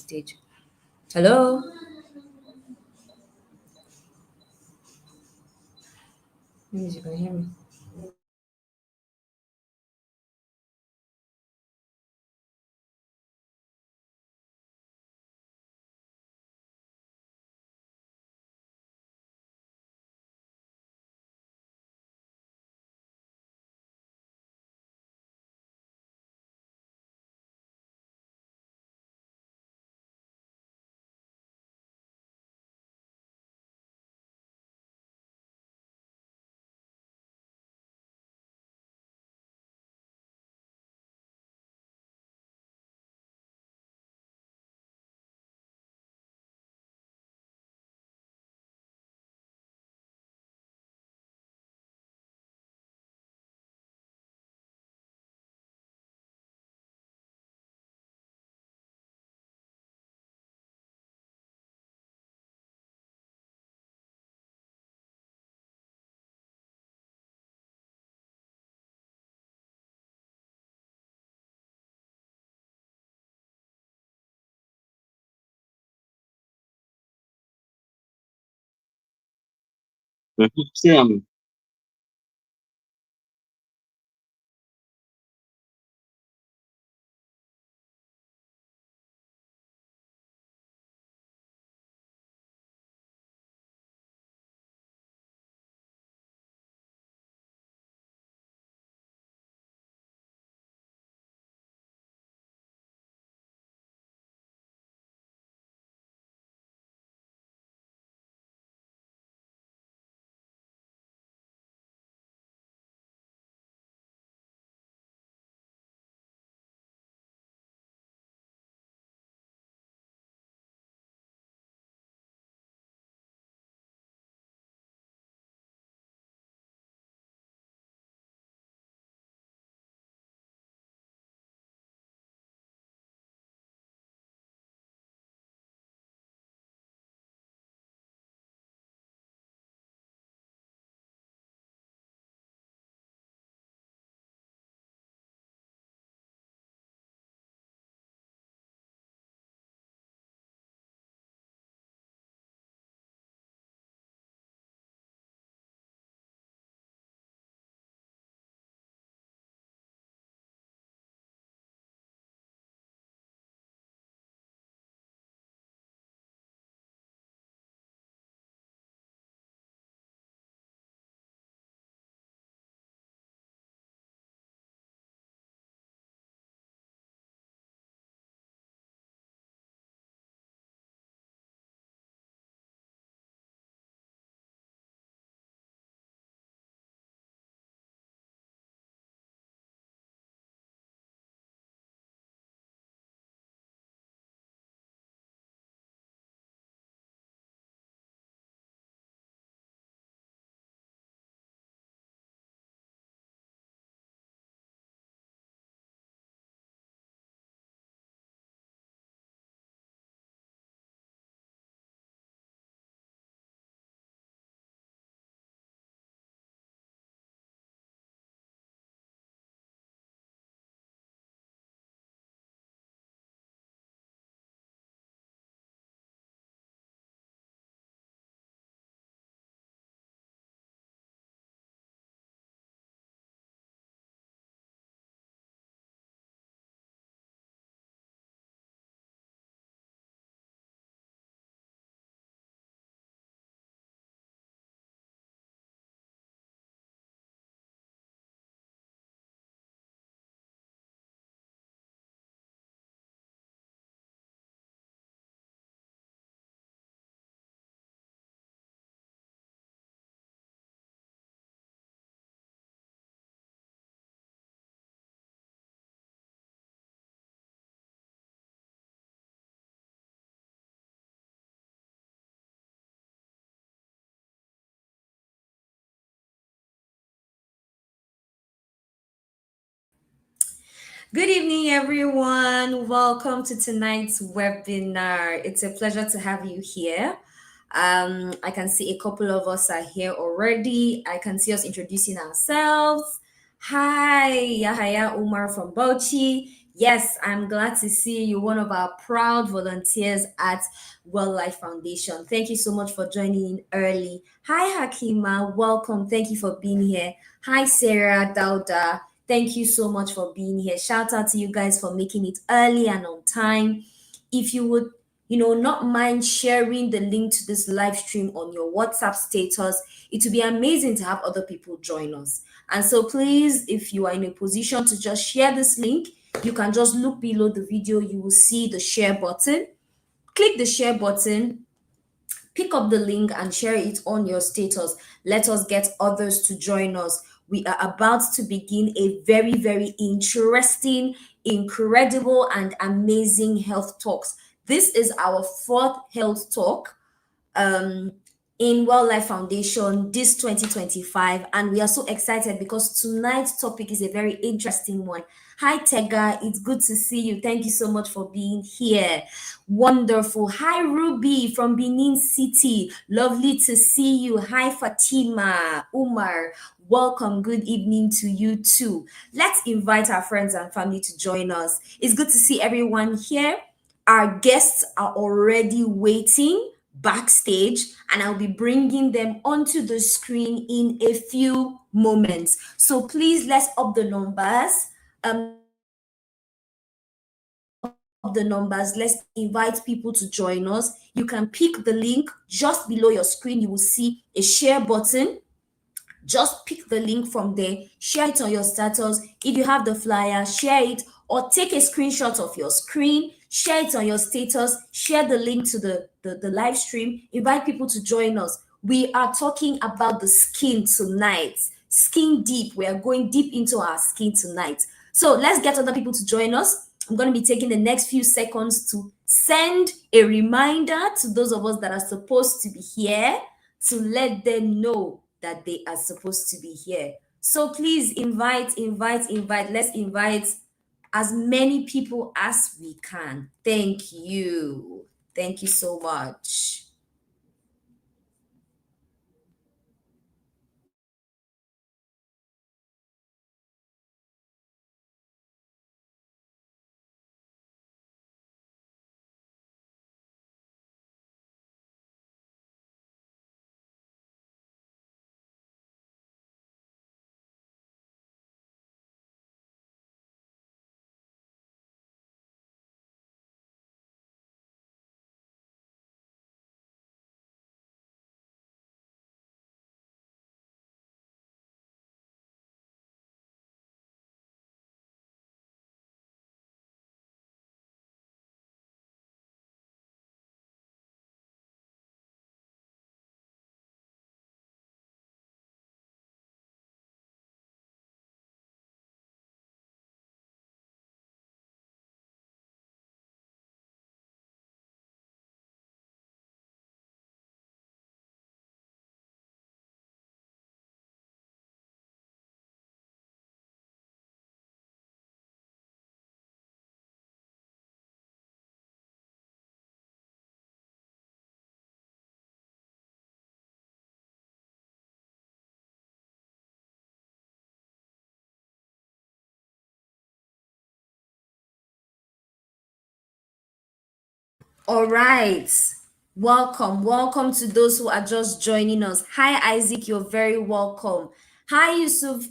stage. Hello? Maybe you can hear me. Same. Good evening, everyone. Welcome to tonight's webinar. It's a pleasure to have you here. I can see a couple of us are here already. I can see us introducing ourselves. Hi, Yahaya Umar from Bauchi. Yes, I'm glad to see you, one of our proud volunteers at Well Life Foundation. Thank you so much for joining in early. Hi, Hakima. Welcome. Thank you for being here. Hi, Sarah Dauda. Thank you so much for being here. Shout out to you guys for making it early and on time. If you would, not mind sharing the link to this live stream on your WhatsApp status, it would be amazing to have other people join us. And so, please, if you are in a position to just share this link, you can just look below the video. You will see the share button. Click the share button, pick up the link and share it on your status. Let us get others to join us. We are about to begin a very, very interesting, incredible, and amazing health talks. This is our fourth health talk um, in Well Life Foundation this 2025, and we are so excited because tonight's topic is a very interesting one. Hi Tega, it's good to see you. Thank you so much for being here. Wonderful. Hi Ruby from Benin City, lovely to see you. Hi Fatima, Umar, welcome. Good evening to you too. Let's invite our friends and family to join us. It's good to see everyone here. Our guests are already waiting backstage, and I'll be bringing them onto the screen in a few moments. So please, let's up the numbers. Let's up the numbers. Let's invite people to join us. You can pick the link just below your screen. You will see a share button. Just pick the link from there, share it on your status. If you have the flyer, share it or take a screenshot of your screen, share it on your status, share the link to the live stream, invite people to join us. We are talking about the skin tonight. Skin deep. We are going deep into our skin tonight. So let's get other people to join us. I'm going to be taking the next few seconds to send a reminder to those of us that are supposed to be here to let them know that they are supposed to be here. So please invite. Let's invite as many people as we can. Thank you. Thank you so much. All right. Welcome to those who are just joining us. Hi, Isaac. You're very welcome. Hi, Yusuf.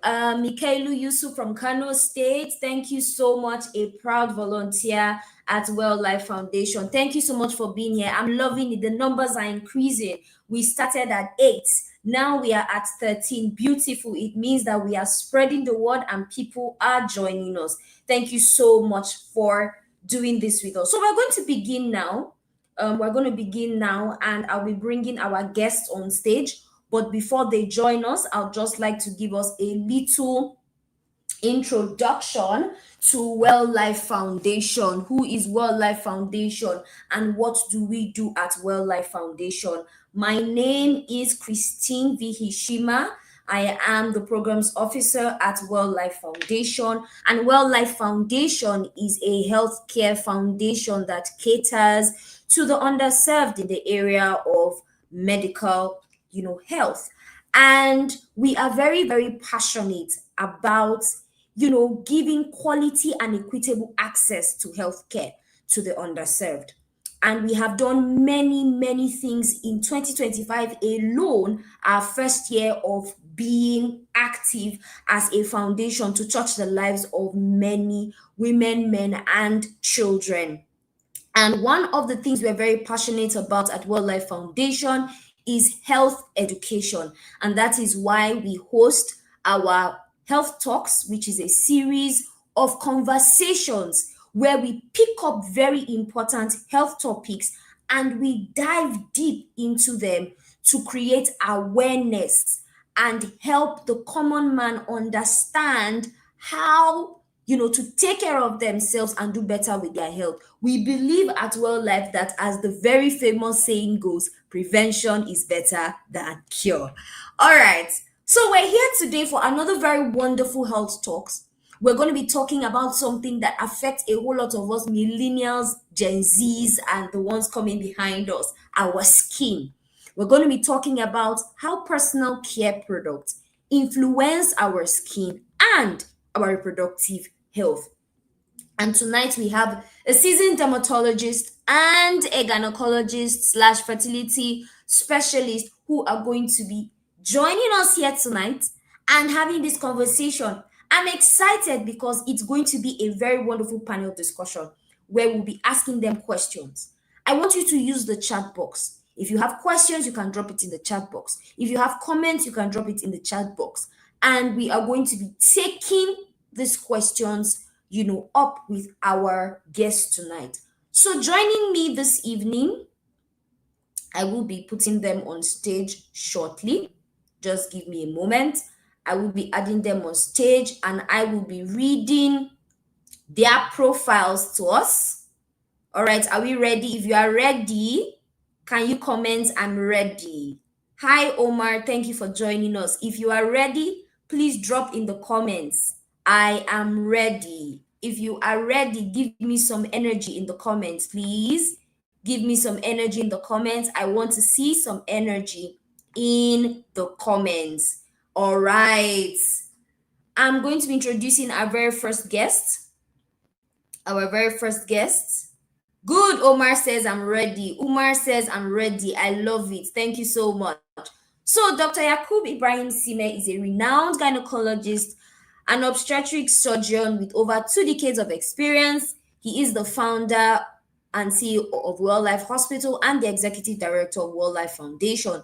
Mikhailu Yusuf from Kano State. Thank you so much. A proud volunteer at Well Life Foundation. Thank you so much for being here. I'm loving it. The numbers are increasing. We started at 8. Now we are at 13. Beautiful. It means that we are spreading the word and people are joining us. Thank you so much for doing this with us. So we're going to begin now. And I'll be bringing our guests on stage. But before they join us, I'll just like to give us a little introduction to Well Life Foundation. Who is Well Life Foundation and what do we do at Well Life Foundation? My name is Christine Vihishima. I am the programs officer at Well Life Foundation, and Well Life Foundation is a healthcare foundation that caters to the underserved in the area of medical, health. And we are very, very passionate about giving quality and equitable access to healthcare to the underserved. And we have done many, many things in 2025 alone, our first year of being active as a foundation to touch the lives of many women, men, and children. And one of the things we're very passionate about at World Life Foundation is health education. And that is why we host our Health Talks, which is a series of conversations where we pick up very important health topics and we dive deep into them to create awareness and help the common man understand how to take care of themselves and do better with their health. We believe at Well Life that, as the very famous saying goes, prevention is better than cure. All right. So we're here today for another very wonderful health talks. We're going to be talking about something that affects a whole lot of us millennials, Gen Zs, and the ones coming behind us, our skin. We're going to be talking about how personal care products influence our skin and our reproductive health. And tonight we have a seasoned dermatologist and a gynecologist slash fertility specialist who are going to be joining us here tonight and having this conversation. I'm excited because it's going to be a very wonderful panel discussion where we'll be asking them questions. I want you to use the chat box. If you have questions, you can drop it in the chat box. If you have comments, you can drop it in the chat box. And we are going to be taking these questions up with our guests tonight. So joining me this evening, I will be putting them on stage shortly. Just give me a moment. I will be adding them on stage and I will be reading their profiles to us. All right, are we ready? If you are ready, can you comment, "I'm ready"? Hi, Omar. Thank you for joining us. If you are ready, please drop in the comments, "I am ready." If you are ready, give me some energy in the comments, please. Give me some energy in the comments. I want to see some energy in the comments. All right. I'm going to be introducing our very first guest. Our very first guest. Good. Omar says, "I'm ready." Umar says, "I'm ready." I love it. Thank you so much. So, Dr. Yakub Ibrahim Sime is a renowned gynecologist, an obstetric surgeon with over 2 decades of experience. He is the founder and CEO of World Life Hospital and the executive director of World Life Foundation.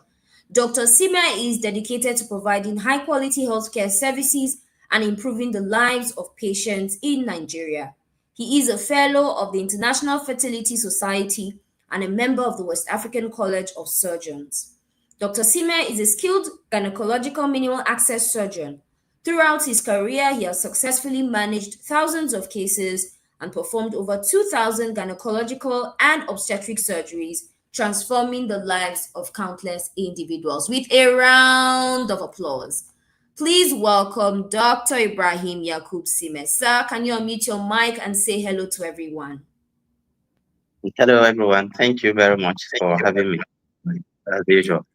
Dr. Sime is dedicated to providing high quality healthcare services and improving the lives of patients in Nigeria. He is a fellow of the International Fertility Society and a member of the West African College of Surgeons. Dr. Sime is a skilled gynecological minimal access surgeon. Throughout his career, he has successfully managed thousands of cases and performed over 2,000 gynecological and obstetric surgeries, transforming the lives of countless individuals. With a round of applause, please welcome Dr. Ibrahim Yakub Sime. Sir, can you unmute your mic and say hello to everyone? Hello, everyone. Thank you very much for having me, as usual.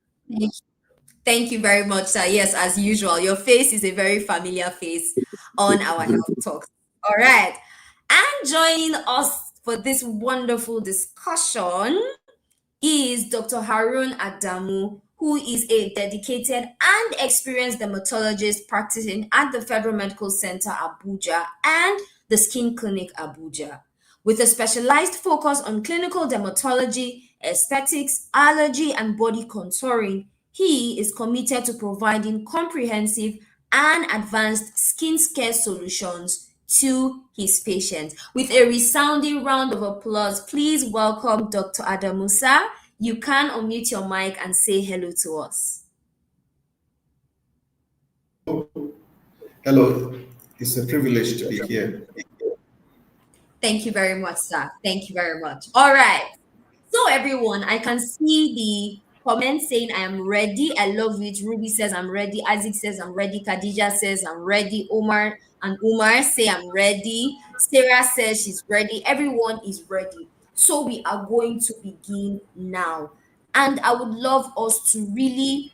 Thank you very much, sir. Yes, as usual, your face is a very familiar face on our health talks. All right. And joining us for this wonderful discussion is Dr. Harun Adamu, who is a dedicated and experienced dermatologist practicing at the Federal Medical Center Abuja and the Skin Clinic Abuja. With a specialized focus on clinical dermatology, aesthetics, allergy, and body contouring, he is committed to providing comprehensive and advanced skin care solutions to his patients. With a resounding round of applause, please welcome Dr. Adam Musa. You can unmute your mic and say hello to us. Hello, it's a privilege to be here. Thank you very much, sir. Thank you very much. All right. So, everyone, I can see the comments saying I am ready. I love it. Ruby says I'm ready. Isaac says I'm ready. Khadija says I'm ready. Omar and Umar say I'm ready. Sarah says she's ready. Everyone is ready. So we are going to begin now. And I would love us to really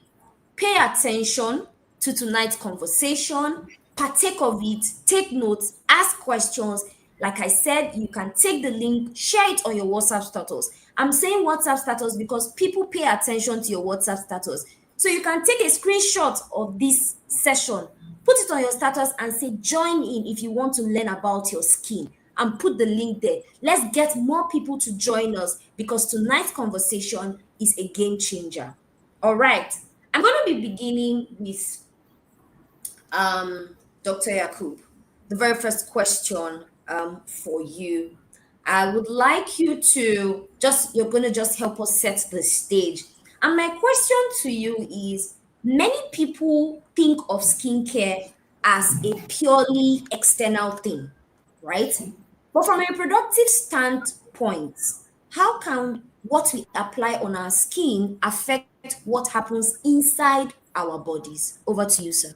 pay attention to tonight's conversation partake of it, take notes, ask questions. Like I said, you can take the link, share it on your WhatsApp status. I'm saying WhatsApp status because people pay attention to your WhatsApp status. So you can take a screenshot of this session, put it on your status and say, join in if you want to learn about your skin, and put the link there. Let's get more people to join us because tonight's conversation is a game changer. All right. I'm going to be beginning with Dr. Yakub, the very first question for you. I would like you to you're going to just help us set the stage. And my question to you is, many people think of skincare as a purely external thing, right? But from a reproductive standpoint, how can what we apply on our skin affect what happens inside our bodies? Over to you, sir.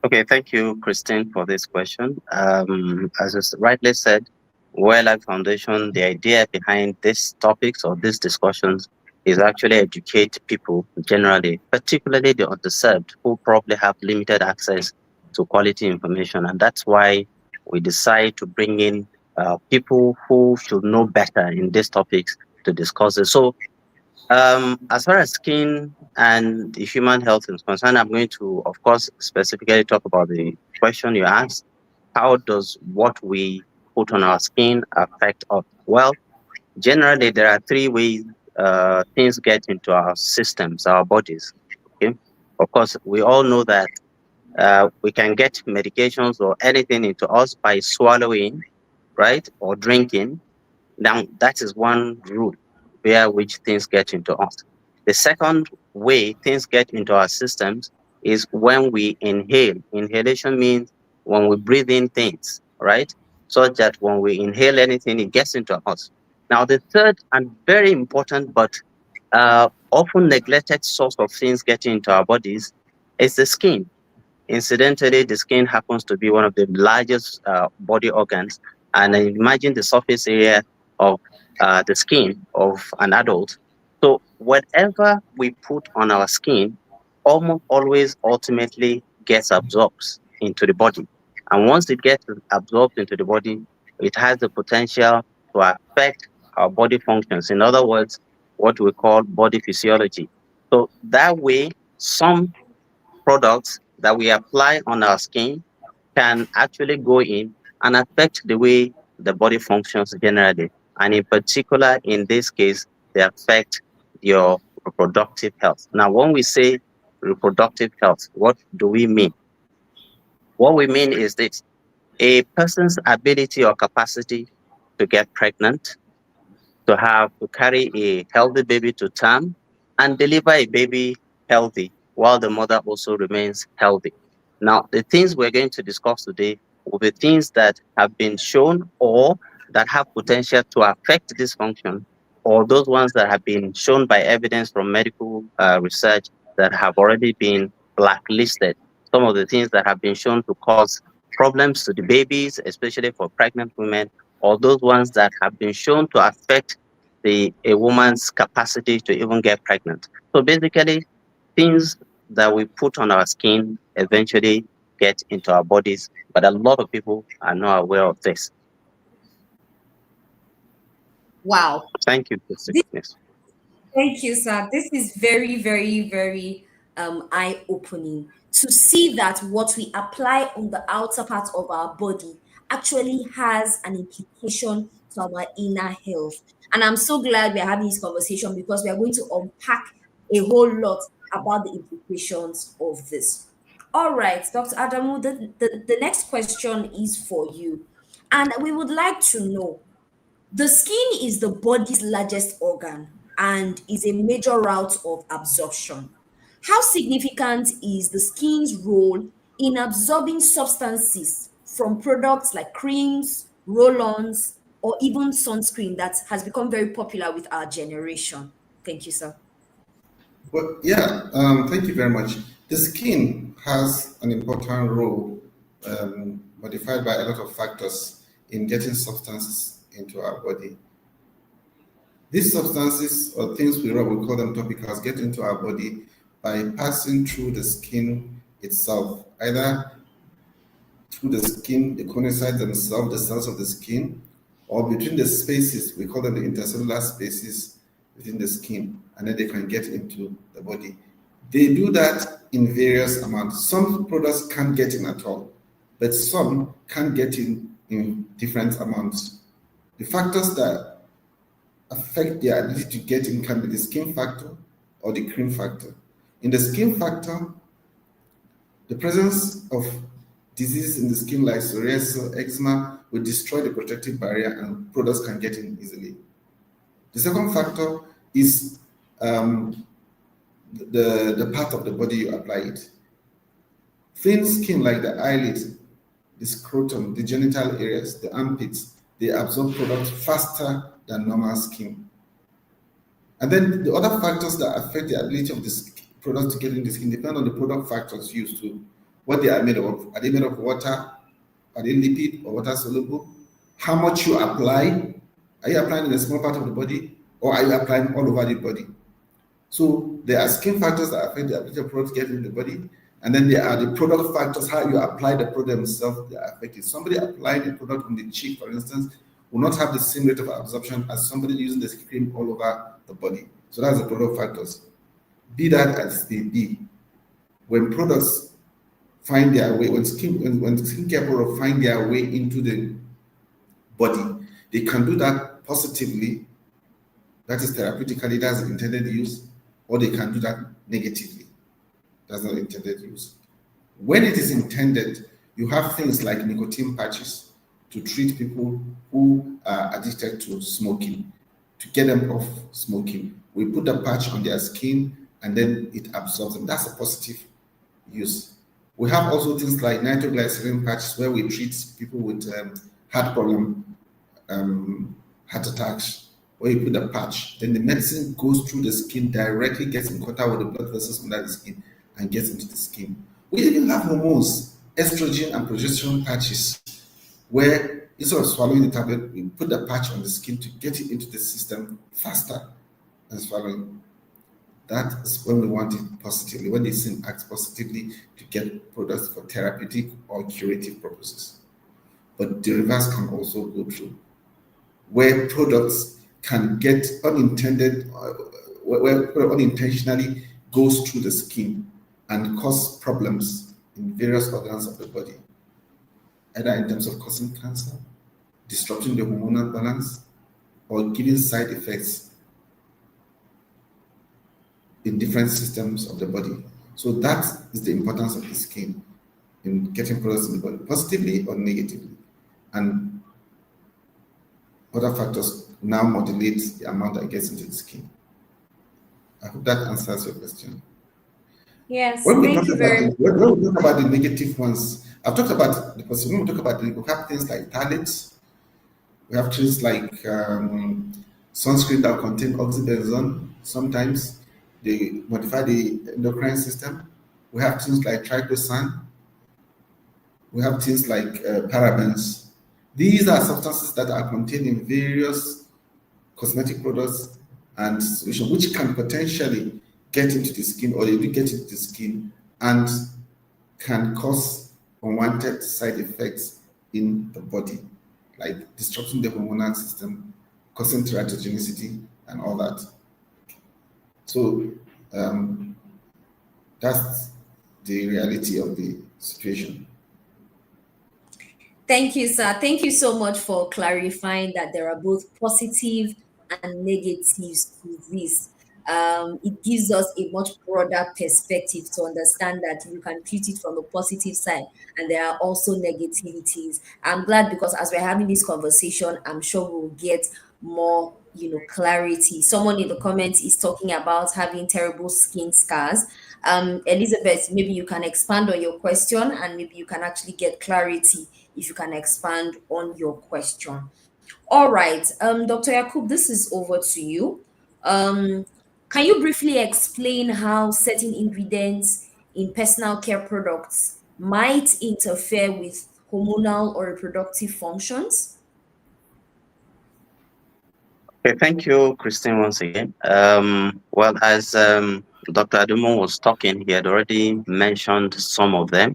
Okay, thank you, Christine, for this question. As is rightly said, Life Foundation, the idea behind these topics or these discussions is actually educate people generally, particularly the underserved who probably have limited access to quality information. And that's why we decide to bring in people who should know better in these topics to discuss it. So as far as skin and the human health is concerned, I'm going to, of course, specifically talk about the question you asked. How does what we put on our skin affect us? Well, generally, there are three ways things get into our systems, our bodies. Okay? Of course, we all know that we can get medications or anything into us by swallowing, right, or drinking. Now, that is one route via which things get into us. The second way things get into our systems is when we inhale. Inhalation means when we breathe in things, right? So that when we inhale anything, it gets into us. Now, the third and very important but often neglected source of things getting into our bodies is the skin. Incidentally, the skin happens to be one of the largest body organs. And imagine the surface area of the skin of an adult. So, whatever we put on our skin almost always ultimately gets absorbed into the body. And once it gets absorbed into the body, it has the potential to affect our body functions. In other words, what we call body physiology. So, that way, some products that we apply on our skin can actually go in and affect the way the body functions generally. And in particular, in this case, they affect your reproductive health. Now, when we say reproductive health, what do we mean? What we mean is this: a person's ability or capacity to get pregnant, to carry a healthy baby to term and deliver a baby healthy while the mother also remains healthy. Now, the things we're going to discuss today will be things that have been shown or that have potential to affect this function, or those ones that have been shown by evidence from medical research that have already been blacklisted. Some of the things that have been shown to cause problems to the babies, especially for pregnant women, or those ones that have been shown to affect a woman's capacity to even get pregnant. So basically, things that we put on our skin eventually get into our bodies, but a lot of people are not aware of this. Wow. Thank you, Mr. Goodness. Thank you, sir. This is very, very, very eye-opening to see that what we apply on the outer part of our body actually has an implication to our inner health. And I'm so glad we're having this conversation because we are going to unpack a whole lot about the implications of this. All right, Dr. Adamu, the next question is for you. And we would like to know, the skin is the body's largest organ and is a major route of absorption. How significant is the skin's role in absorbing substances from products like creams, roll-ons, or even sunscreen that has become very popular with our generation? Thank you, sir. Well, yeah, thank you very much. The skin has an important role, modified by a lot of factors in getting substances into our body. These substances or things we rub, we call them topicals, get into our body by passing through the skin itself, either through the skin, the conocytes themselves, the cells of the skin, or between the spaces, we call them the intercellular spaces within the skin, and then they can get into the body. They do that in various amounts. Some products can't get in at all, but some can get in different amounts. The factors that affect their ability to get in can be the skin factor or the cream factor. In the skin factor, the presence of diseases in the skin like psoriasis or eczema will destroy the protective barrier and products can get in easily. The second factor is the part of the body you apply it. Thin skin like the eyelid, the scrotum, the genital areas, the armpits, they absorb products faster than normal skin. And then the other factors that affect the ability of the products to get in the skin depend on the product factors used to what they are made of. Are they made of water? Are they lipid or water soluble? How much you apply? Are you applying in a small part of the body or are you applying all over the body? So there are skin factors that affect the ability of products to get in the body. And then there are the product factors, how you apply the product themselves that are affected. Somebody applying a product on the cheek, for instance, will not have the same rate of absorption as somebody using the cream all over the body. So that's the product factors. Be that as they be, when products find their way, when skincare products find their way into the body, they can do that positively, that is therapeutically, that's the intended use, or they can do that negatively, that's not intended use. When it is intended, you have things like nicotine patches to treat people who are addicted to smoking, to get them off smoking. We put the patch on their skin and then it absorbs them. That's a positive use. We have also things like nitroglycerin patches where we treat people with heart problem, heart attacks, where you put the patch, then the medicine goes through the skin, directly gets in contact with the blood vessels under the skin and gets into the skin. We even have hormones, estrogen and progesterone patches, where instead of swallowing the tablet, we put the patch on the skin to get it into the system faster than swallowing. That is when we want it positively, when the system acts positively to get products for therapeutic or curative purposes. But the reverse can also go through, where products can get unintended, where unintentionally goes through the skin and cause problems in various organs of the body, either in terms of causing cancer, disrupting the hormonal balance, or giving side effects in different systems of the body. So that is the importance of the skin in getting products in the body, positively or negatively. And other factors now modulate the amount that gets into the skin. I hope that answers your question. Yes, When we thank talk you about very the, when we talk about the negative ones, I've talked about the positive. When we talk about we have things like phthalates, we have things like sunscreen that contain oxybenzone. Sometimes they modify the endocrine system. We have things like triclosan. We have things like parabens. These are substances that are contained in various cosmetic products and solutions, which can potentially get into the skin, or they do get into the skin and can cause unwanted side effects in the body, like disrupting the hormonal system, causing teratogenicity, and all that. So that's the reality of the situation. Thank you, sir. Thank you so much for clarifying that there are both positive and negatives to this. It gives us a much broader perspective to understand that you can treat it from the positive side, and there are also negativities. I'm glad because as we're having this conversation, I'm sure we'll get more, clarity. Someone in the comments is talking about having terrible skin scars. Elizabeth, maybe you can expand on your question and maybe you can actually get clarity if you can expand on your question. All right, Dr. Yakub, this is over to you. Can you briefly explain how certain ingredients in personal care products might interfere with hormonal or reproductive functions? Okay, thank you, Christine, once again. Well, as Dr. Adumo was talking, he had already mentioned some of them,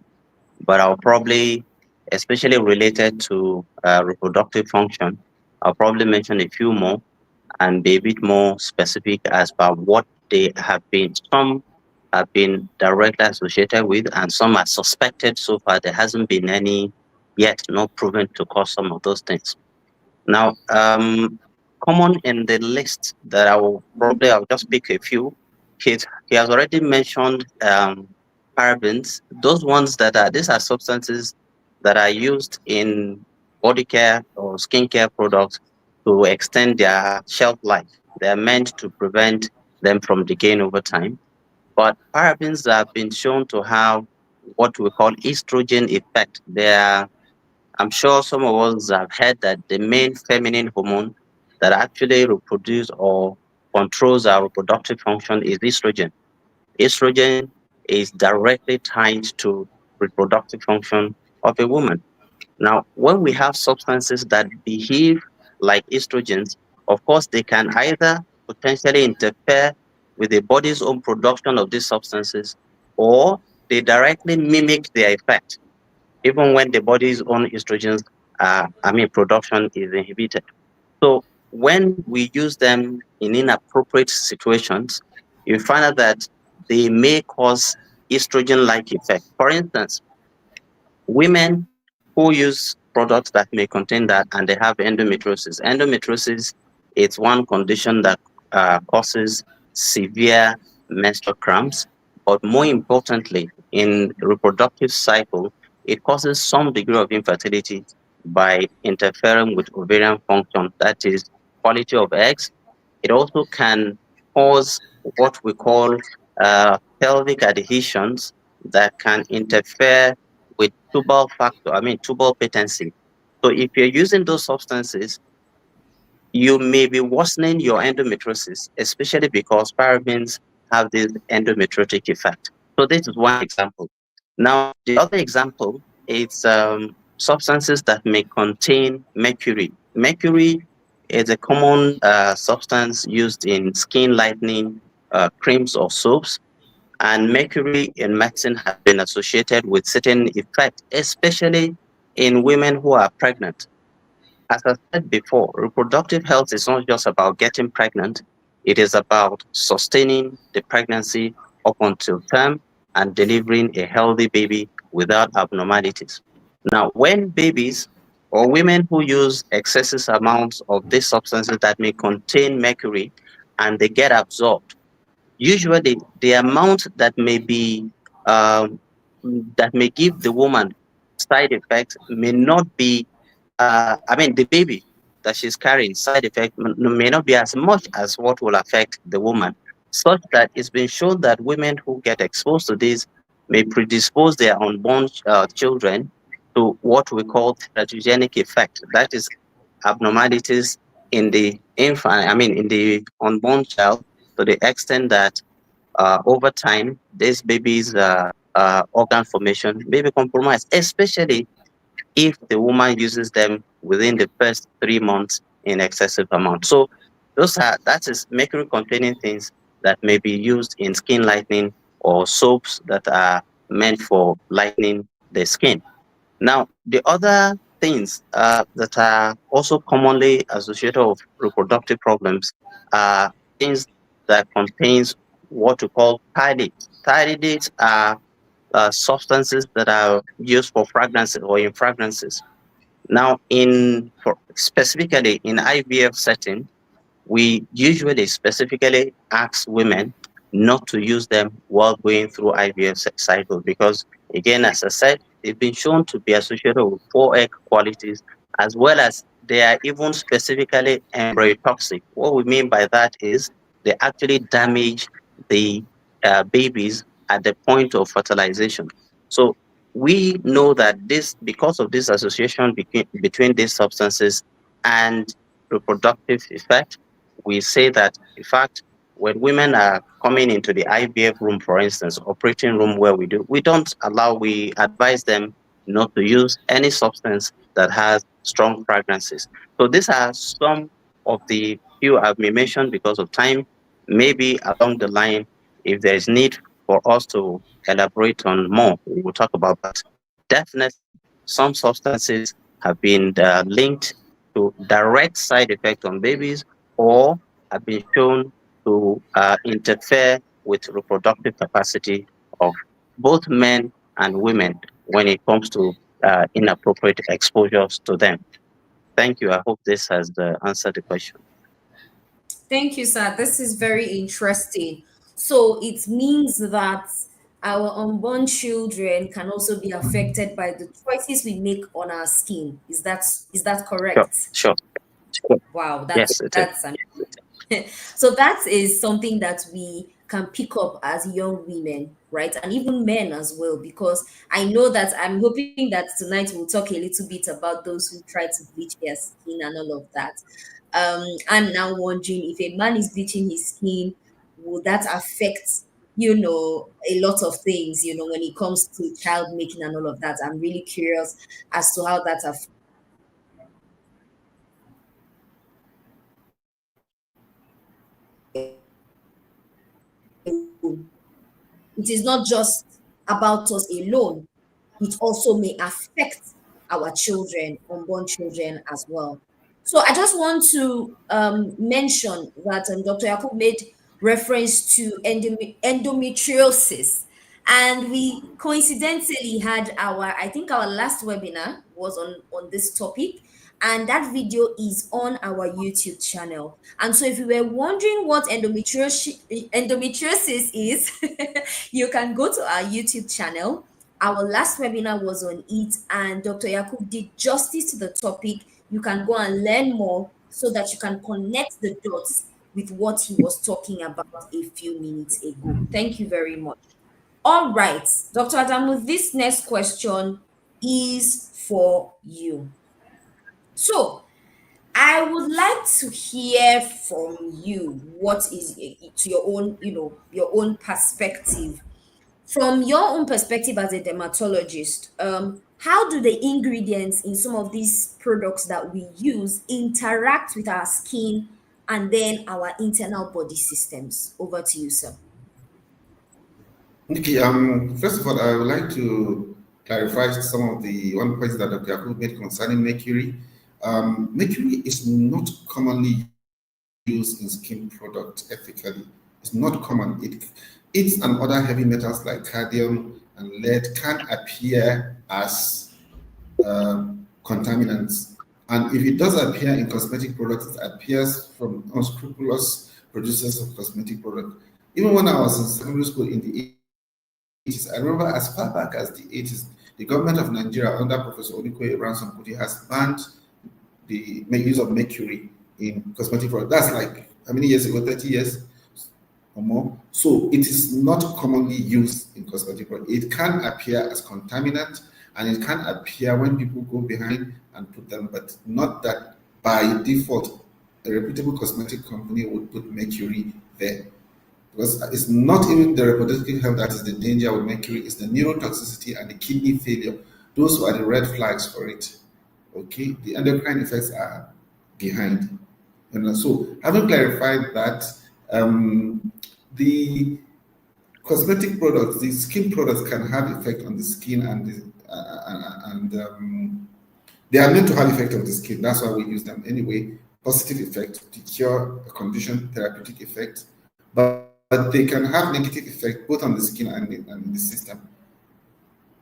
but I'll probably especially related to reproductive function. I'll probably mention a few more and be a bit more specific as per what they have been. Some have been directly associated with, and some are suspected so far. There hasn't been any yet, not proven to cause some of those things. Now, common in the list that I'll just pick a few. He has already mentioned parabens. Those ones that are these are substances that are used in body care or skincare products to extend their shelf life. They are meant to prevent them from decaying over time. But parabens have been shown to have what we call estrogen effect. They are I'm sure some of us have heard that the main feminine hormone that actually reproduces or controls our reproductive function is estrogen. Estrogen is directly tied to reproductive function of a woman. Now, when we have substances that behave like estrogens, of course, they can either potentially interfere with the body's own production of these substances, or they directly mimic their effect even when the body's own estrogens, production is inhibited. So when we use them in inappropriate situations, you find out that they may cause estrogen-like effect. For instance, women who use products that may contain that and they have endometriosis. Endometriosis is one condition that causes severe menstrual cramps, but more importantly, in reproductive cycle, it causes some degree of infertility by interfering with ovarian function, that is quality of eggs. It also can cause what we call pelvic adhesions that can interfere with tubal patency. So if you're using those substances, you may be worsening your endometriosis, especially because parabens have this endometriotic effect. So this is one example. Now, the other example is substances that may contain mercury. Mercury is a common substance used in skin lightening creams or soaps, and mercury in medicine has been associated with certain effects, especially in women who are pregnant. As I said before, reproductive health is not just about getting pregnant, it is about sustaining the pregnancy up until term and delivering a healthy baby without abnormalities. Now, when babies or women who use excessive amounts of these substances that may contain mercury and they get absorbed, usually the amount um, that may give the woman side effects may not be the baby that she's carrying side effect may not be as much as what will affect the woman, such that it's been shown that women who get exposed to this may predispose their unborn children to what we call teratogenic effect. That is abnormalities in the in the unborn child, to the extent that over time, this baby's organ formation may be compromised, especially if the woman uses them within the first 3 months in excessive amount. So that is mercury containing things that may be used in skin lightening or soaps that are meant for lightening the skin. Now, the other things that are also commonly associated with reproductive problems are things that contains what we call thiodates. Thiodates are substances that are used for fragrances or in fragrances. Now, specifically in IVF setting, we usually specifically ask women not to use them while going through IVF cycle because, again, as I said, they've been shown to be associated with poor egg qualities, as well as they are even specifically embryotoxic. What we mean by that is they actually damage the babies at the point of fertilization. So we know that because of this association between these substances and reproductive effect, we say that, in fact, when women are coming into the IVF room, for instance, operating room where we advise them not to use any substance that has strong fragrances. So these are some of the few I may mention because of time. Maybe along the line, if there is need for us to elaborate on more, we will talk about that. Definitely, some substances have been linked to direct side effect on babies, or have been shown to interfere with reproductive capacity of both men and women when it comes to inappropriate exposures to them. Thank you. I hope this has answered the question. Thank you, sir. This is very interesting. So it means that our unborn children can also be affected by the choices we make on our skin. Is that Sure, correct? sure, sure. Wow, that's Yes, it is. that's an so that is something that we can pick up as young women, right? And even men as well, because I know that I'm hoping that tonight we'll talk a little bit about those who try to bleach their skin and all of that. I'm now wondering if a man is bleaching his skin, will that affect, a lot of things, when it comes to child making and all of that? I'm really curious as to how that affects. It is not just about us alone, it also may affect our children, unborn children as well. So I just want to mention that Dr. Yakub made reference to endometriosis. And we coincidentally had I think our last webinar was on this topic. And that video is on our YouTube channel. And so if you were wondering what endometriosis is, you can go to our YouTube channel. Our last webinar was on it, and Dr. Yakub did justice to the topic. You can go and learn more so that you can connect the dots with what he was talking about a few minutes ago. Thank you very much. All right, Dr. Adamu, this next question is for you. So, I would like to hear from you what is to your own, your own perspective. From your own perspective as a dermatologist, how do the ingredients in some of these products that we use interact with our skin and then our internal body systems? Over to you, sir. Okay, first of all, I would like to clarify some of the one point that Dr. Yakub made concerning mercury. Mercury is not commonly used in skin products ethically. It's not common. It and other heavy metals like cadmium and lead can appear as contaminants. And if it does appear in cosmetic products, it appears from unscrupulous producers of cosmetic products. Even when I was in secondary school in the 80s, I remember as far back as the 80s, the government of Nigeria under Professor Olikoye Ransom Kuti has banned the use of mercury in cosmetic products. That's like how many years ago? 30 years or more. So it is not commonly used in cosmetic products. It can appear as contaminant, and it can appear when people go behind and put them, but not that by default a reputable cosmetic company would put mercury there. Because it's not even the reproductive health that is the danger with mercury, it's the neurotoxicity and the kidney failure. Those are the red flags for it. Okay, the endocrine effects are behind. And so, having clarified that, the cosmetic products, the skin products can have effect on the skin, and they are meant to have effect on the skin. That's why we use them anyway. Positive effect to cure a condition, therapeutic effect, but they can have negative effect both on the skin and the system.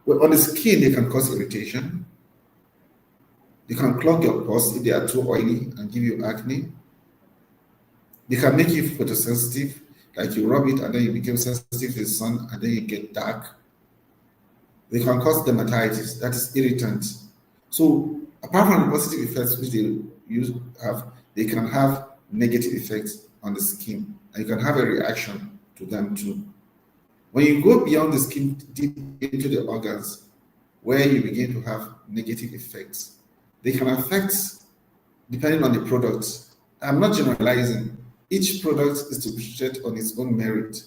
Well, on the skin, they can cause irritation. They can clog your pores if they are too oily and give you acne. They can make you photosensitive, like you rub it and then you become sensitive to the sun and then you get dark. They can cause dermatitis, that is irritant. So apart from the positive effects which they can have negative effects on the skin, and you can have a reaction to them too. When you go beyond the skin, deep into the organs, where you begin to have negative effects, they can affect depending on the product. I'm not generalizing. Each product is to be treated on its own merit.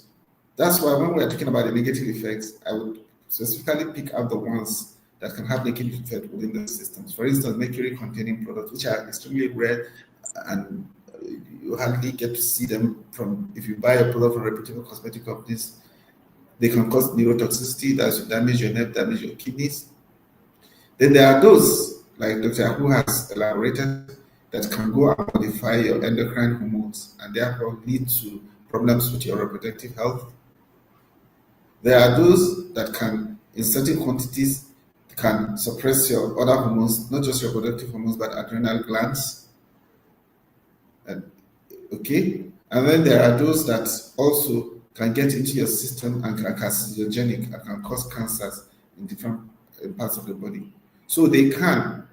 That's why when we are talking about the negative effects, I would specifically pick out the ones that can have negative effect within the systems. For instance, mercury-containing products, which are extremely rare, and you hardly get to see them from, if you buy a product from reputable cosmetic companies, they can cause neurotoxicity, that will damage your nerve, damage your kidneys. Then there are those, like Dr. Who has elaborated, that can go and modify your endocrine hormones and therefore lead to problems with your reproductive health. There are those that can, in certain quantities, can suppress your other hormones, not just reproductive hormones, but adrenal glands. And, okay? And then there are those that also can get into your system and are carcinogenic and can cause cancers in different parts of the body. So they can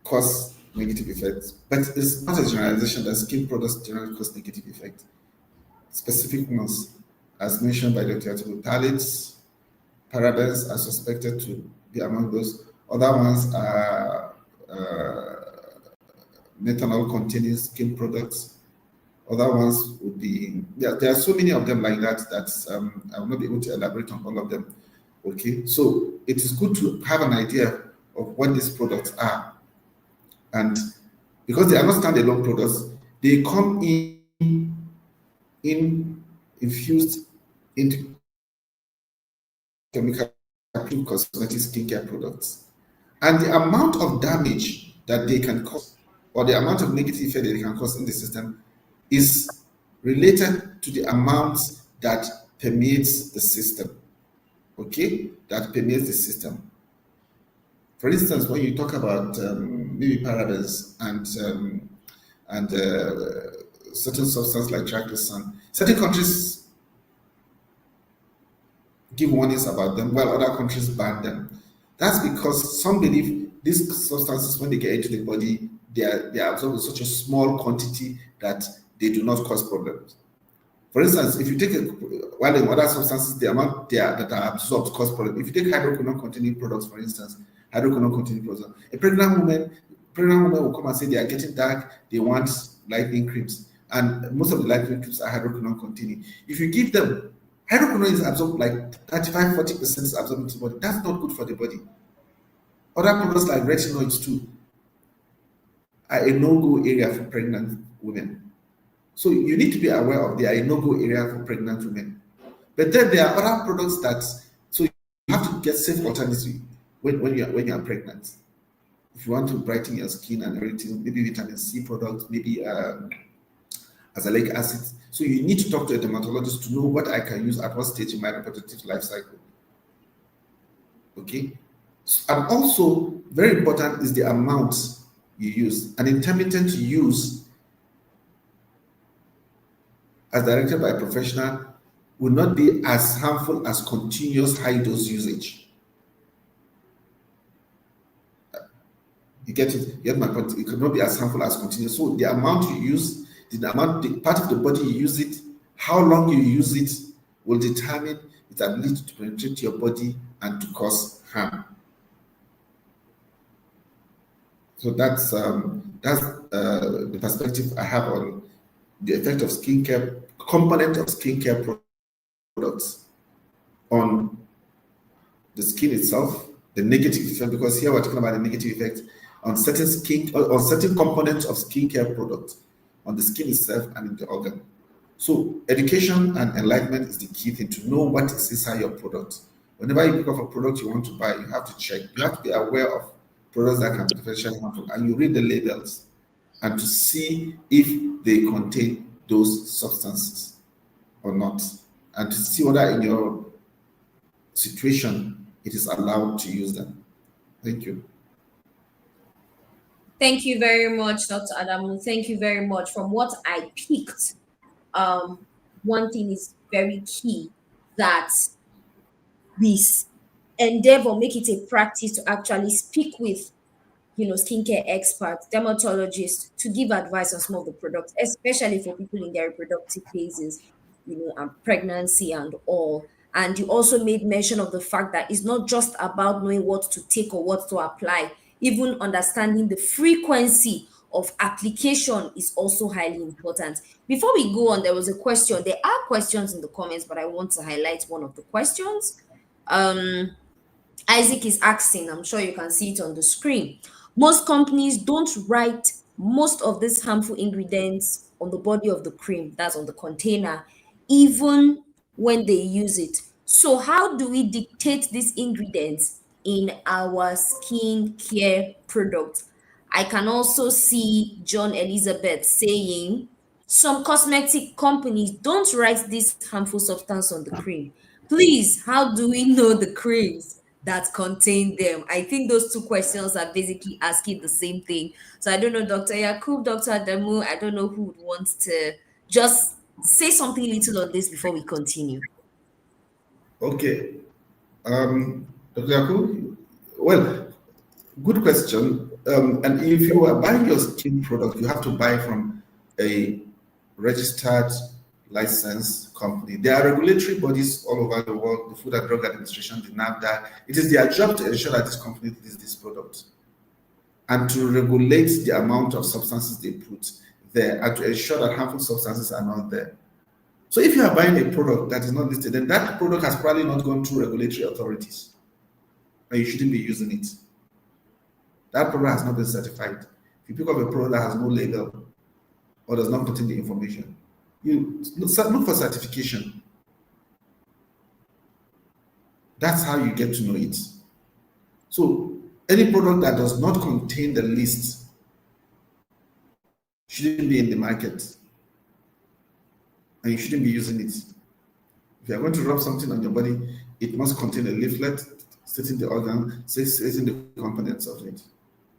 cause negative effects, but it's not a generalization that skin products generally cause negative effects. Specific ones, as mentioned by Dr. Phthalates, parabens are suspected to be among those. Other ones are methanol containing skin products. Other ones would be, there are so many of them like that I will not be able to elaborate on all of them. Okay, so it is good to have an idea of what these products are. And because they are not standalone products, they come in infused into chemical approved cosmetic skincare products. And the amount of damage that they can cause, or the amount of negative effect that they can cause in the system, is related to the amount that permeates the system. Okay? That permeates the system. For instance, when you talk about maybe parabens and certain substances like triclosan, certain countries give warnings about them, while other countries ban them. That's because some believe these substances, when they get into the body, they are absorbed in such a small quantity that they do not cause problems. For instance, if you take while in other substances, the amount that are absorbed cause problems. If you take hydroquinone-containing products, for instance, hydroquinone-containing products, a pregnant woman will come and say they are getting dark, they want lightening creams, and most of the lightening creams are hydroquinone-containing. If you give them, hydroquinone is absorbed like 35-40% is absorbed into the body. That's not good for the body. Other products like retinoids too are a no-go area for pregnant women. So you need to be aware of they are a no-go area for pregnant women. But then there are other products that, so you have to get safe alternatives when you are pregnant. If you want to brighten your skin and everything, maybe vitamin C products, maybe azelaic acid. So you need to talk to a dermatologist to know what I can use at what stage in my reproductive life cycle. Okay? And also, very important is the amount you use. An intermittent use, as directed by a professional, will not be as harmful as continuous high dose usage. You get it? You get my point? It cannot be as harmful as continuous. So the amount you use, the part of the body you use it, how long you use it, will determine its ability to penetrate your body and to cause harm. So that's the perspective I have on the effect of skincare, component of skincare products on the skin itself, the negative effect, because here we're talking about the negative effect on certain skin or on certain components of skincare products on the skin itself and in the organ. So education and enlightenment is the key thing, to know what is inside your product. Whenever you pick up a product you want to buy, you have to check. You have to be aware of products that can be potentially harmful, and you read the labels and to see if they contain those substances or not, and to see whether in your situation it is allowed to use them. Thank you. Thank you very much, Dr. Adamu. Thank you very much. From what I picked, one thing is very key, that we endeavor, make it a practice to actually speak with, skincare experts, dermatologists, to give advice on some of the products, especially for people in their reproductive phases, and pregnancy and all. And you also made mention of the fact that it's not just about knowing what to take or what to apply, even understanding the frequency of application is also highly important. Before we go on, there was a question. There are questions in the comments, but I want to highlight one of the questions. Isaac is asking, I'm sure you can see it on the screen. Most companies don't write most of these harmful ingredients on the body of the cream, that's on the container, even when they use it. So, how do we dictate these ingredients in our skin care product. I can also see John Elizabeth saying some cosmetic companies don't write this harmful substance on the cream. Please, how do we know the creams that contain them? I think those two questions are basically asking the same thing. So I don't know, Dr. Yakub, Dr. Adamu, I don't know who would want to just say something little on this before we continue. Okay. Dr. Yaku, well, good question. And if you are buying your skin product, you have to buy from a registered licensed company. There are regulatory bodies all over the world, the Food and Drug Administration, the NAFDAC. It is their job to ensure that this company release this product and to regulate the amount of substances they put there and to ensure that harmful substances are not there. So if you are buying a product that is not listed, then that product has probably not gone through regulatory authorities, and you shouldn't be using it. That product has not been certified. If you pick up a product that has no label or does not contain the information, you look for certification. That's how you get to know it. So any product that does not contain the list shouldn't be in the market, and you shouldn't be using it. If you are going to rub something on your body, it must contain a leaflet stating the organ, stating the components of it.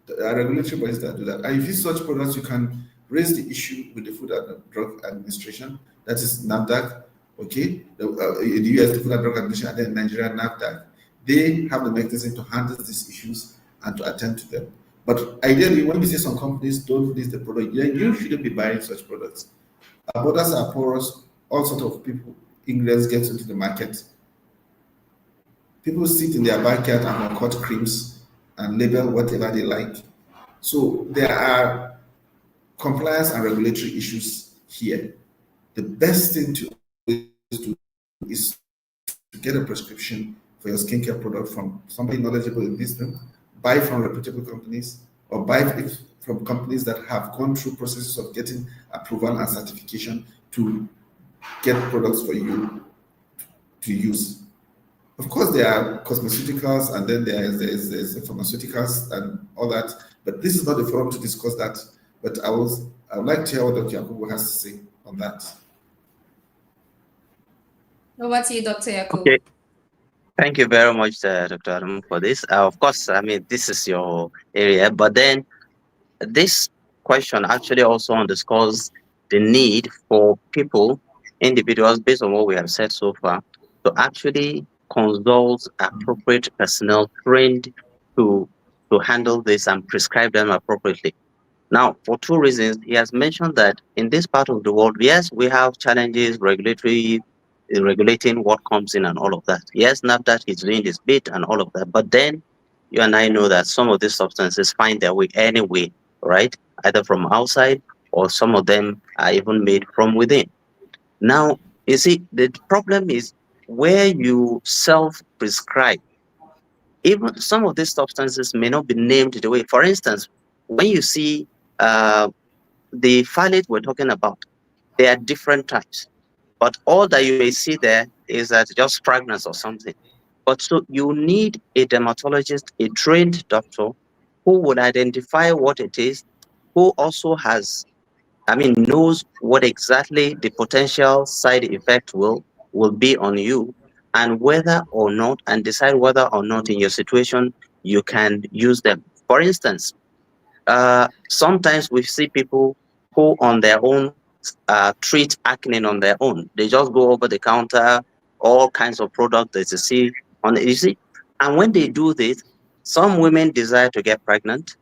There are regulatory bodies that do that. And if you use such products, you can raise the issue with the Food and Drug Administration, that is NAFDAC, okay? In the US, the Food and Drug Administration, and then Nigeria, NAFDAC. They have the mechanism to handle these issues and to attend to them. But ideally, when we see some companies don't list the product, then you shouldn't be buying such products. Our borders are porous, all sorts of people, ingredients get into the market. People sit in their backyard and cut creams and label whatever they like. So there are compliance and regulatory issues here. The best thing to do is to get a prescription for your skincare product from somebody knowledgeable in this thing, buy from reputable companies, or buy it from companies that have gone through processes of getting approval and certification to get products for you to use. Of course, there are cosmeceuticals, and then there's pharmaceuticals and all that, but this is not the forum to discuss that. But I would like to hear what Dr. Yakubu has to say on that. Over to you, Dr. Yakubu. Okay. Thank you very much, Dr. Adam, for this. Of course, I mean, this is your area, but then this question actually also underscores the need for people, individuals, based on what we have said so far, to actually consult appropriate personnel trained to handle this and prescribe them appropriately. Now, for two reasons, he has mentioned that in this part of the world, yes, we have challenges regulating what comes in and all of that. Yes, NAFDAC is doing this bit and all of that, but then you and I know that some of these substances find their way anyway, right? Either from outside, or some of them are even made from within. Now, you see, the problem is where you self-prescribe. Even some of these substances may not be named the way. For instance, when you see the phthalate we're talking about, there are different types, but all that you may see there is that just fragrance or something. But so you need a dermatologist, a trained doctor, who would identify what it is, who also knows what exactly the potential side effect will be on you, and whether or not, and decide whether or not in your situation you can use them. For instance, sometimes we see people who on their own treat acne on their own. They just go over the counter, all kinds of products that you see on the, you see. And when they do this, some women desire to get pregnant,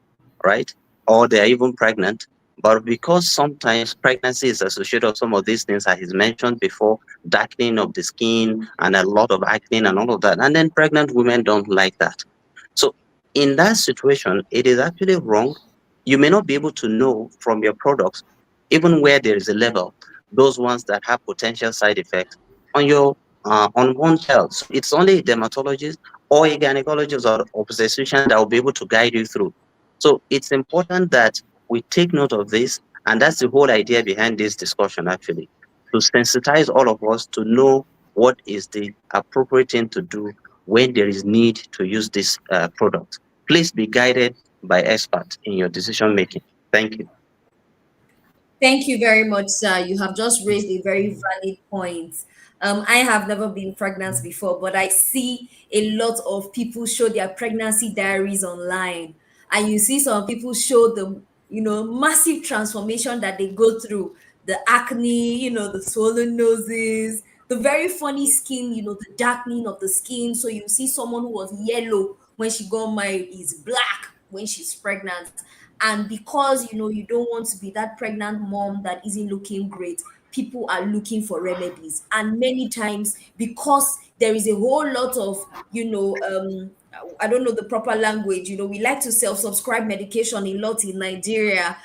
right? Or they're even pregnant. But because sometimes pregnancy is associated with some of these things that he's mentioned before, darkening of the skin and a lot of acne and all of that. And then pregnant women don't like that. So in that situation, it is actually wrong. You may not be able to know from your products, even where there is a level, those ones that have potential side effects on your on one child. So it's only a dermatologist or a gynecologist or obstetrician that will be able to guide you through. So it's important that we take note of this, and that's the whole idea behind this discussion, actually, to sensitize all of us to know what is the appropriate thing to do when there is need to use this product. Please be guided by experts in your decision making. Thank you. Thank you very much, sir. You have just raised a very valid point. I have never been pregnant before, but I see a lot of people show their pregnancy diaries online, and you see some people show the massive transformation that they go through, the acne, the swollen noses, the very funny skin, the darkening of the skin. So you see someone who was yellow when she got married is black when she's pregnant. And because you don't want to be that pregnant mom that isn't looking great, people are looking for remedies. And many times, because there is a whole lot of I don't know the proper language, we like to self-subscribe medication a lot in Nigeria.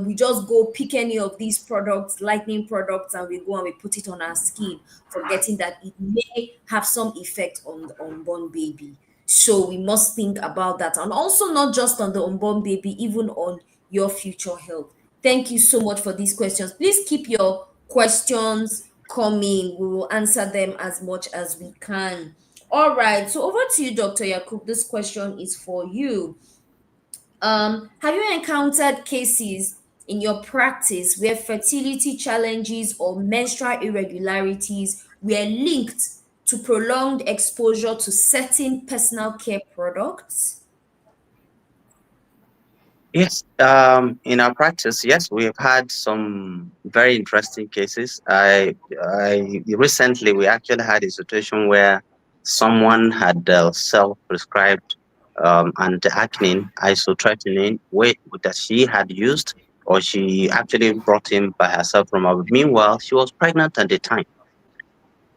We just go pick any of these products, lightning products, and we go and we put it on our skin, forgetting that it may have some effect on the unborn baby. So we must think about that. And also not just on the unborn baby, even on your future health. Thank you so much for these questions. Please keep your questions coming. We will answer them as much as we can. All right. So over to you, Dr. Yakub. This question is for you. Have you encountered cases in your practice where fertility challenges or menstrual irregularities were linked to prolonged exposure to certain personal care products? Yes, in our practice, yes, we have had some very interesting cases. I recently we actually had a situation where someone had self-prescribed anti-acne isotretinoin that she had used, or she actually brought in by herself from her. Meanwhile, she was pregnant at the time.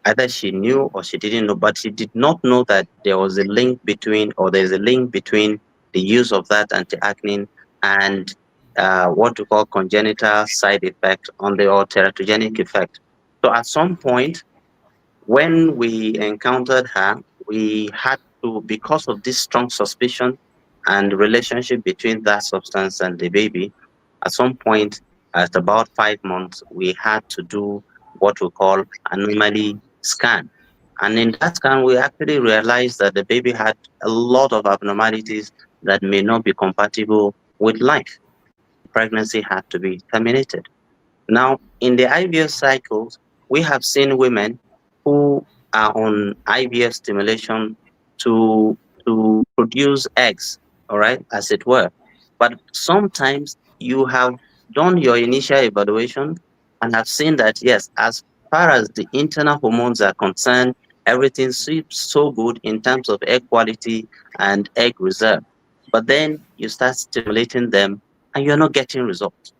Either she knew or she didn't know, but she did not know that there was a link between, or there's a link between the use of that anti-acne and what we call congenital side effect on the or teratogenic effect. So at some point, when we encountered her, we had to, because of this strong suspicion and relationship between that substance and the baby, at some point, at about 5 months, we had to do what we call anomaly scan. And in that scan, we actually realized that the baby had a lot of abnormalities that may not be compatible with life. Pregnancy had to be terminated. Now, in the IVF cycles, we have seen women who are on IVF stimulation to produce eggs, all right, as it were. But sometimes you have done your initial evaluation and have seen that yes, as far as the internal hormones are concerned, everything seems so good in terms of egg quality and egg reserve. But then you start stimulating them and you're not getting results.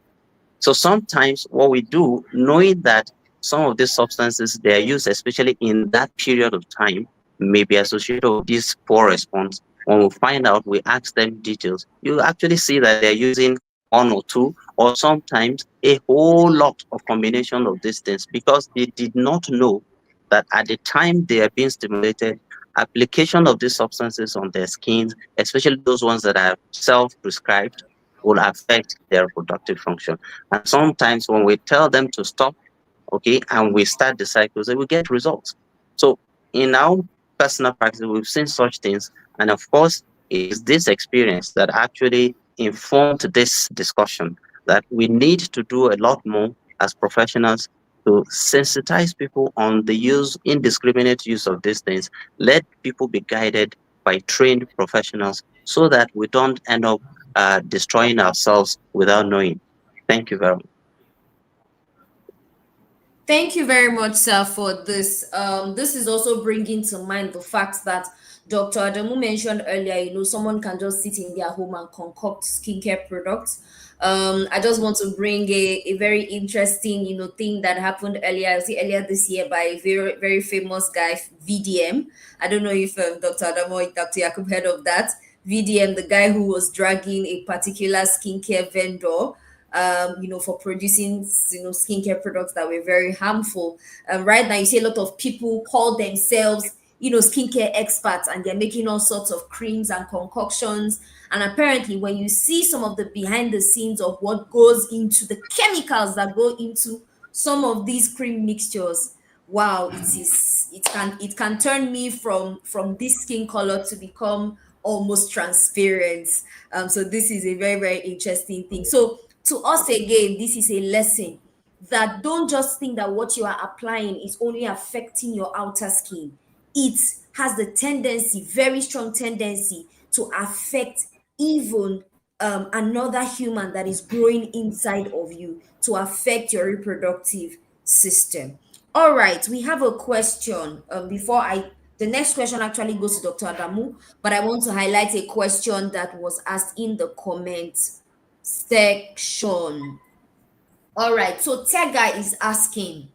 So sometimes what we do, knowing that some of these substances they are used, especially in that period of time, may be associated with this poor response. When we find out, we ask them details. You actually see that they're using one or two, or sometimes a whole lot of combination of these things because they did not know that at the time they are being stimulated, application of these substances on their skins, especially those ones that are self-prescribed, will affect their reproductive function. And sometimes when we tell them to stop, okay, and we start the cycles, they will get results. So in our personal practice, we've seen such things. And of course, it is this experience that actually informed this discussion that we need to do a lot more as professionals to sensitize people on the indiscriminate use of these things. Let people be guided by trained professionals so that we don't end up destroying ourselves without knowing. Thank you very much. Thank you very much, sir, for this. This is also bringing to mind the fact that Dr. Adamu mentioned earlier, someone can just sit in their home and concoct skincare products. I just want to bring a very interesting, thing that happened earlier this year by a very, very famous guy, VDM. I don't know if Dr. Adamu or Dr. Yakub heard of that. VDM, the guy who was dragging a particular skincare vendor for producing, skincare products that were very harmful. Right now, you see a lot of people call themselves, skincare experts, and they're making all sorts of creams and concoctions. And apparently, when you see some of the behind the scenes of what goes into the chemicals that go into some of these cream mixtures, wow, it can turn me from this skin color to become almost transparent. So this is a very, very interesting thing. So to us again, this is a lesson that don't just think that what you are applying is only affecting your outer skin. It has the tendency, very strong tendency, to affect even another human that is growing inside of you, to affect your reproductive system. All right, we have a question. The next question actually goes to Dr. Adamu, but I want to highlight a question that was asked in the comment section. All right, so Tega is asking,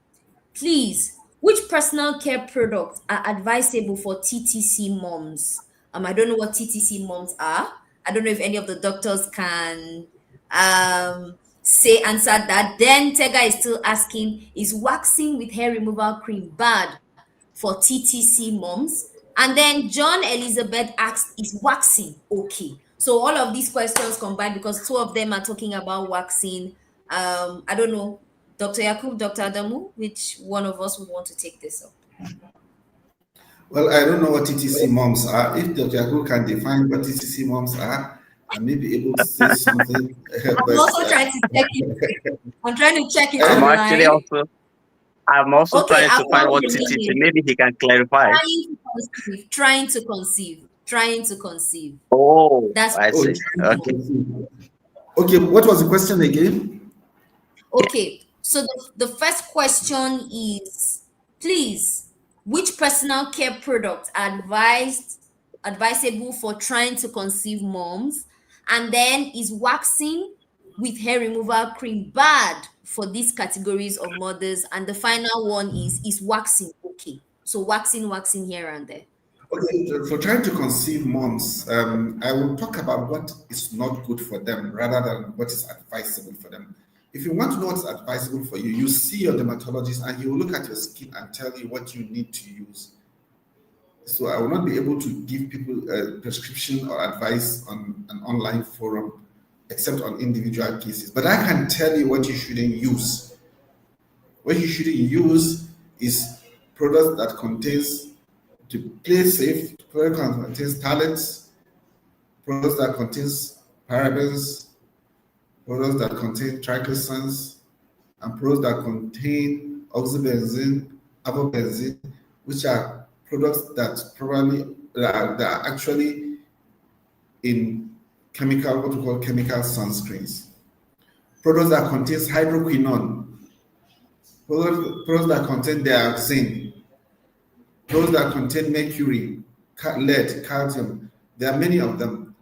please, which personal care products are advisable for TTC moms? I don't know what TTC moms are. I don't know if any of the doctors can answer that. Then Tega is still asking, is waxing with hair removal cream bad for TTC moms? And then John Elizabeth asked, is waxing okay? So all of these questions combined, because two of them are talking about waxing. I don't know, Dr. Yakub, Dr. Adamu, which one of us would want to take this up? Well, I don't know what TTC moms are. If Dr. Yaku can define what TTC moms are, I may be able to say something. I'm also trying to check it. I'm trying to check it I'm actually online. also I'm also Okay, trying I to find found what the TTC. name. Maybe he can clarify. Trying to conceive. Oh, That's I see. Okay. Okay, what was the question again? okay. So the first question is, please, which personal care products are advisable for trying to conceive moms? And then, is waxing with hair removal cream bad for these categories of mothers? And the final one is waxing okay? So waxing here and there. Okay, for trying to conceive moms, I will talk about what is not good for them rather than what is advisable for them. If you want to know what's advisable for you, you see your dermatologist and he will look at your skin and tell you what you need to use. So I will not be able to give people a prescription or advice on an online forum, except on individual cases. But I can tell you what you shouldn't use. What you shouldn't use is products that contains, to play safe, product that contains phthalates, products that contains parabens, products that contain triclosans, and products that contain oxybenzene, avobenzene, which are products that that are actually in chemical, what we call chemical sunscreens. Products that contains hydroquinone, products that contain dioxin, products that contain mercury, lead, calcium. There are many of them.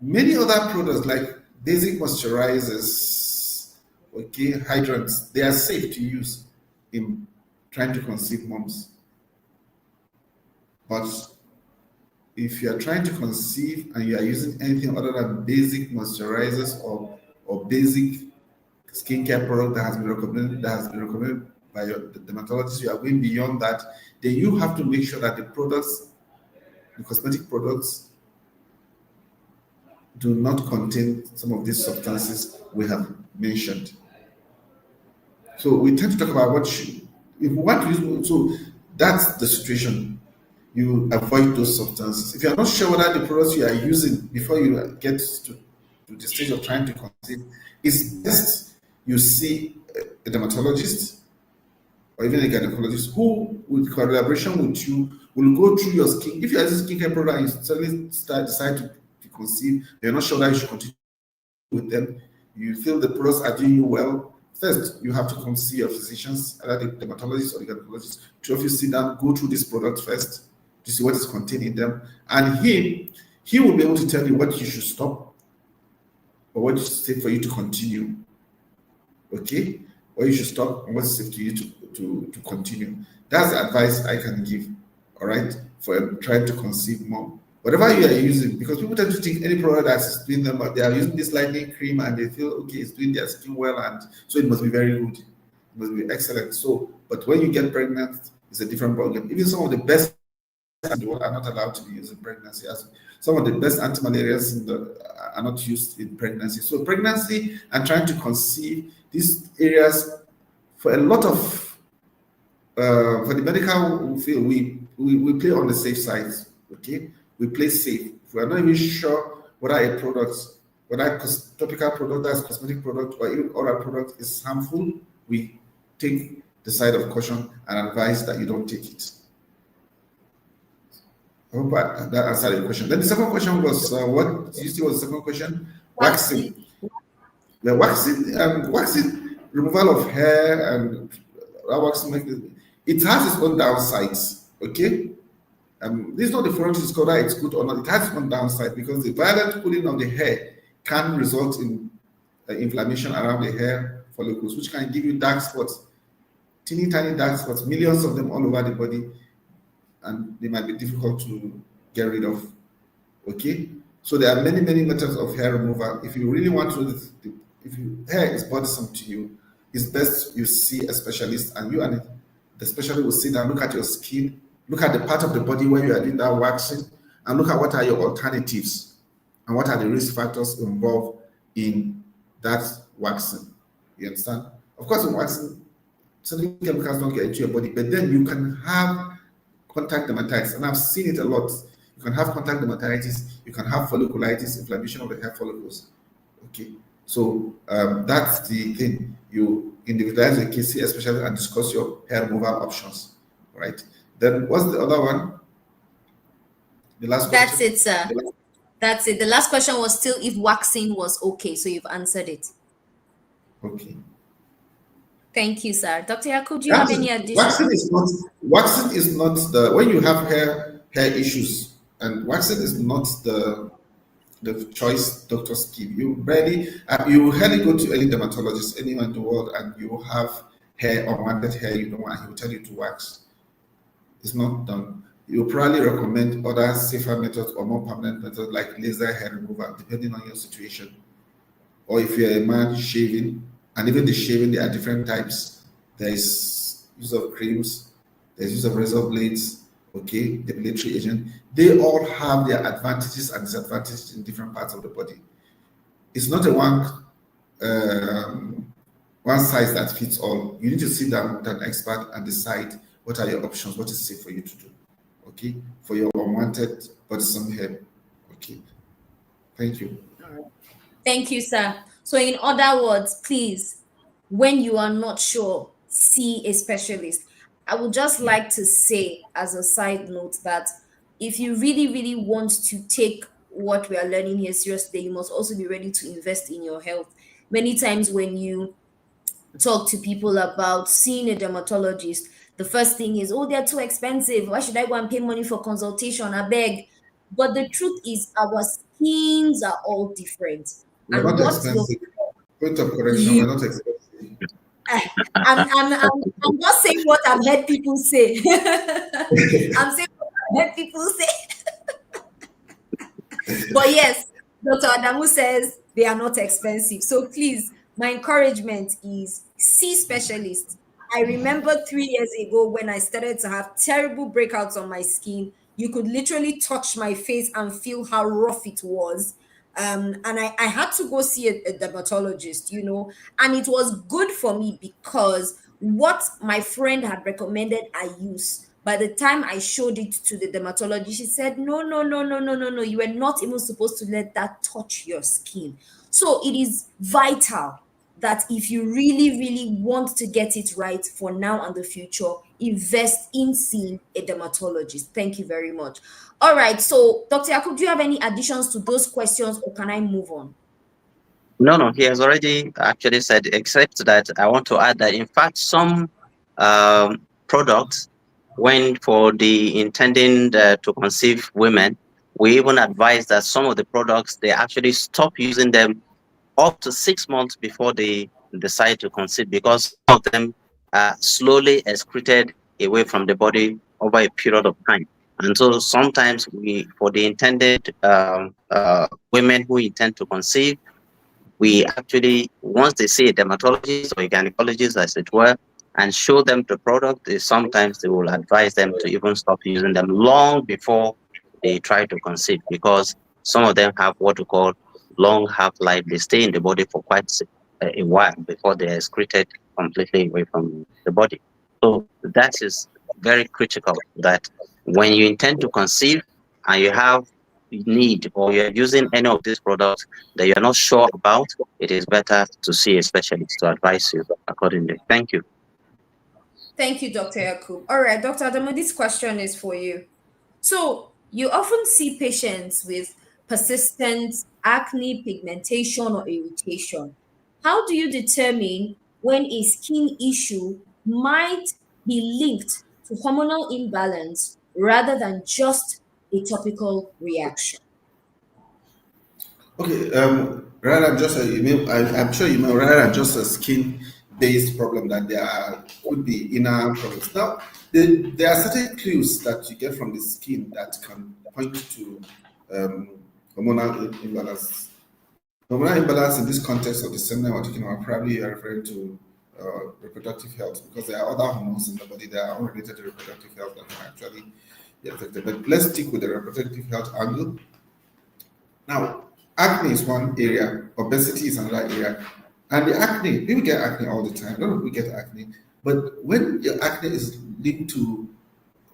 Many other products like basic moisturizers, okay, hydrants, they are safe to use in trying to conceive moms. But if you are trying to conceive and you are using anything other than basic moisturizers or basic skincare product that has been recommended by your dermatologist, you are going beyond that, then you have to make sure that the products, the cosmetic products, do not contain some of these substances we have mentioned. So we tend to talk about if we want to use, so that's the situation. You avoid those substances. If you're not sure whether the products you are using before you get to the stage of trying to conceive, it's best you see a dermatologist or even a gynecologist who, with collaboration with you, will go through your skin. If you're using skincare product and you suddenly decide to conceive, you're not sure that you should continue with them, you feel the products are doing you well, first you have to come see your physicians, either the dermatologist or the gynecologist. Two of you sit down, go through this product first to see what is contained in them, and he will be able to tell you what you should stop or what is safe for you to continue. Okay, what you should stop and what's safe to you to continue. That's the advice I can give. All right, for trying to conceive mom. Whatever you are using, because people tend to think any product that's doing them, they are using this lightening cream and they feel okay, it's doing their skin well, and so it must be very good, it must be excellent. So, but when you get pregnant, it's a different problem. Even some of the best in the world are not allowed to be used in pregnancy. As some of the best anti-malarials are not used in pregnancy. So, pregnancy and trying to conceive, these areas for a lot of for the medical field, we play on the safe side. Okay, we play safe. If we are not even sure whether a product, whether a topical product, that's cosmetic product, or even oral product is harmful, we take the side of caution and advise that you don't take it. I hope that answered your question. Then the second question was what did you see was the second question? Waxing. The waxing removal of hair and waxing, it has its own downsides. Okay, this is not the front is whether it's good or not. It has its own downside because the violent pulling of the hair can result in inflammation around the hair follicles, which can give you dark spots, teeny tiny dark spots, millions of them all over the body, and they might be difficult to get rid of. Okay, so there are many methods of hair removal. If you really want to, if your hair is bothersome to you, it's best you see a specialist, and you and the specialist will sit down, look at your skin, look at the part of the body where you are doing that waxing, and look at what are your alternatives and what are the risk factors involved in that waxing. You understand? Of course, in waxing, certain chemicals don't get into your body, but then you can have contact dermatitis, and I've seen it a lot. You can have contact dermatitis, you can have folliculitis, inflammation of the hair follicles. Okay, so that's the thing. You individualize the case, see a specialist, and discuss your hair removal options. Right? Then what's the other one? The last question. That's it, sir. That's it. The last question was still if waxing was okay, so you've answered it. Okay. Thank you, sir. Dr. Yakub, do you have any additional? Waxing is not the when you have hair issues, and waxing is not the choice doctors give you. You hardly go to any dermatologist anywhere in the world, and you have hair, unwanted hair, you don't want, he will tell you to wax. It's not done. You probably recommend other safer methods or more permanent methods like laser hair removal, depending on your situation. Or if you're a man shaving, and even the shaving, there are different types. There is use of creams, there's use of razor blades, okay, depilatory agent. They all have their advantages and disadvantages in different parts of the body. It's not a one size that fits all. You need to sit down with an expert and decide what are your options, what is safe for you to do, okay, for your unwanted bothersome hair. Okay, thank you. All right. Thank you, sir. So in other words, please, when you are not sure, see a specialist. I would just like to say as a side note that if you really want to take what we are learning here seriously, you must also be ready to invest in your health. Many times when you talk to people about seeing a dermatologist, the first thing is, oh, they're too expensive. Why should I go and pay money for consultation? I beg. But the truth is our skins are all different. We're not expensive. Point of correction, we're not expensive. I'm not saying what I've heard people say. I'm saying what I've heard people say. But yes, Dr. Adamu says they are not expensive. So please, my encouragement is see specialists. I remember 3 years ago when I started to have terrible breakouts on my skin. You could literally touch my face and feel how rough it was. And I had to go see a dermatologist, and it was good for me because what my friend had recommended I use, by the time I showed it to the dermatologist, she said, no, you are not even supposed to let that touch your skin. So it is vital that if you really want to get it right for now and the future, invest in seeing a dermatologist. Thank you very much. All right, so Dr. Yakub, do you have any additions to those questions or can I move on? No, he has already actually said, except that I want to add that in fact some products, when for the intending to conceive women, we even advise that some of the products, they actually stop using them up to 6 months before they decide to conceive, because some of them are slowly excreted away from the body over a period of time. And so sometimes for the intended women who intend to conceive, we actually, once they see a dermatologist or a gynecologist, as it were, and show them the product, sometimes they will advise them to even stop using them long before they try to conceive, because some of them have what we call long half-life. They stay in the body for quite a while before they are excreted completely away from the body. So that is very critical, that when you intend to conceive and you have need or you're using any of these products that you're not sure about, it is better to see a specialist to advise you accordingly. Thank you. Thank you, Dr. Yakub. All right, Dr. Adamo, this question is for you. So, you often see patients with persistent acne, pigmentation, or irritation. How do you determine when a skin issue might be linked to hormonal imbalance rather than just a topical reaction? Okay, rather than just I'm sure you know, rather than just a skin-based problem, that there could be inner problems. Now, there are certain clues that you get from the skin that can point to hormonal imbalance. Hormonal imbalance in this context of the seminar we're talking about, probably you are referring to reproductive health, because there are other hormones in the body that are unrelated to reproductive health that can actually be affected. But let's stick with the reproductive health angle. Now, acne is one area, obesity is another area. And the acne, people get acne all the time. A lot of people get acne. But when your acne is linked to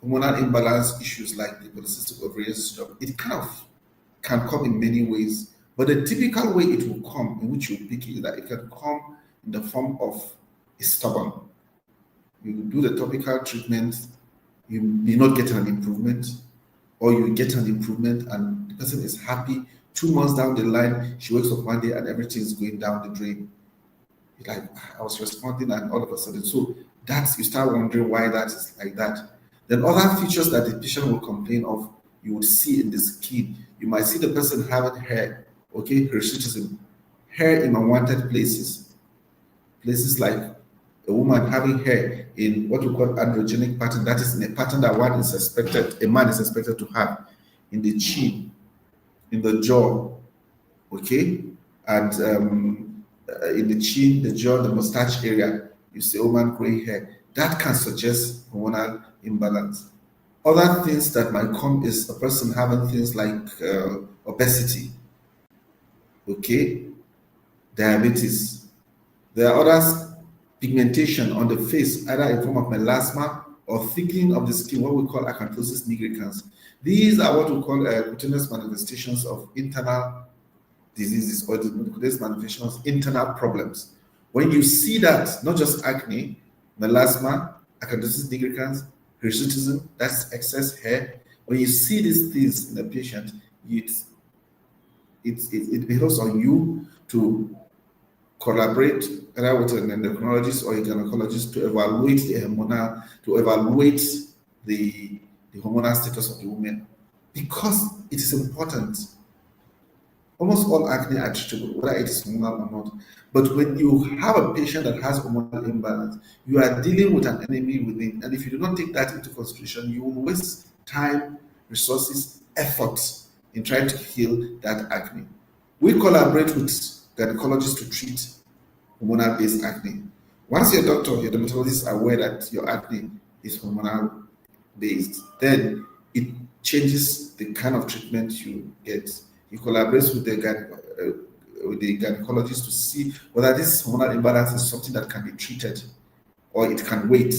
hormonal imbalance issues like the polycystic ovarian syndrome, it kind of can come in many ways. But the typical way it will come, in which you pick it, is that it can come in the form of a stubborn. You do the topical treatment, you may not get an improvement, or you get an improvement and the person is happy. 2 months down the line, she wakes up one day and everything is going down the drain. It's like, I was responding, and all of a sudden, so that's, you start wondering why that is like that. Then other features that the patient will complain of, you would see in the skin. You might see the person having hair, okay, hirsutism, hair in unwanted places. Places like a woman having hair in what we call androgenic pattern, that is in a pattern that a man is expected to have in the chin, in the jaw, okay, and in the chin, the jaw, the mustache area, you see woman gray hair. That can suggest hormonal imbalance. Other things that might come is a person having things like obesity, okay, diabetes. There are others, pigmentation on the face, either in form of melasma or thickening of the skin, what we call acanthosis nigricans. These are what we call cutaneous manifestations of internal diseases, or cutaneous manifestations of internal problems. When you see that, not just acne, melasma, acanthosis nigricans, hirsutism, that's excess hair. When you see these things in a patient, it behoves on you to collaborate either with an endocrinologist or a gynecologist to evaluate the hormonal status of the woman, because it is important. Almost all acne are treatable, whether it is hormonal or not. But when you have a patient that has hormonal imbalance, you are dealing with an enemy within. And if you do not take that into consideration, you will waste time, resources, effort in trying to heal that acne. We collaborate with gynecologists to treat hormonal-based acne. Once your doctor, your dermatologist are aware that your acne is hormonal-based, then it changes the kind of treatment you get. You collaborate with the gynecologist to see whether this hormonal imbalance is something that can be treated or it can wait.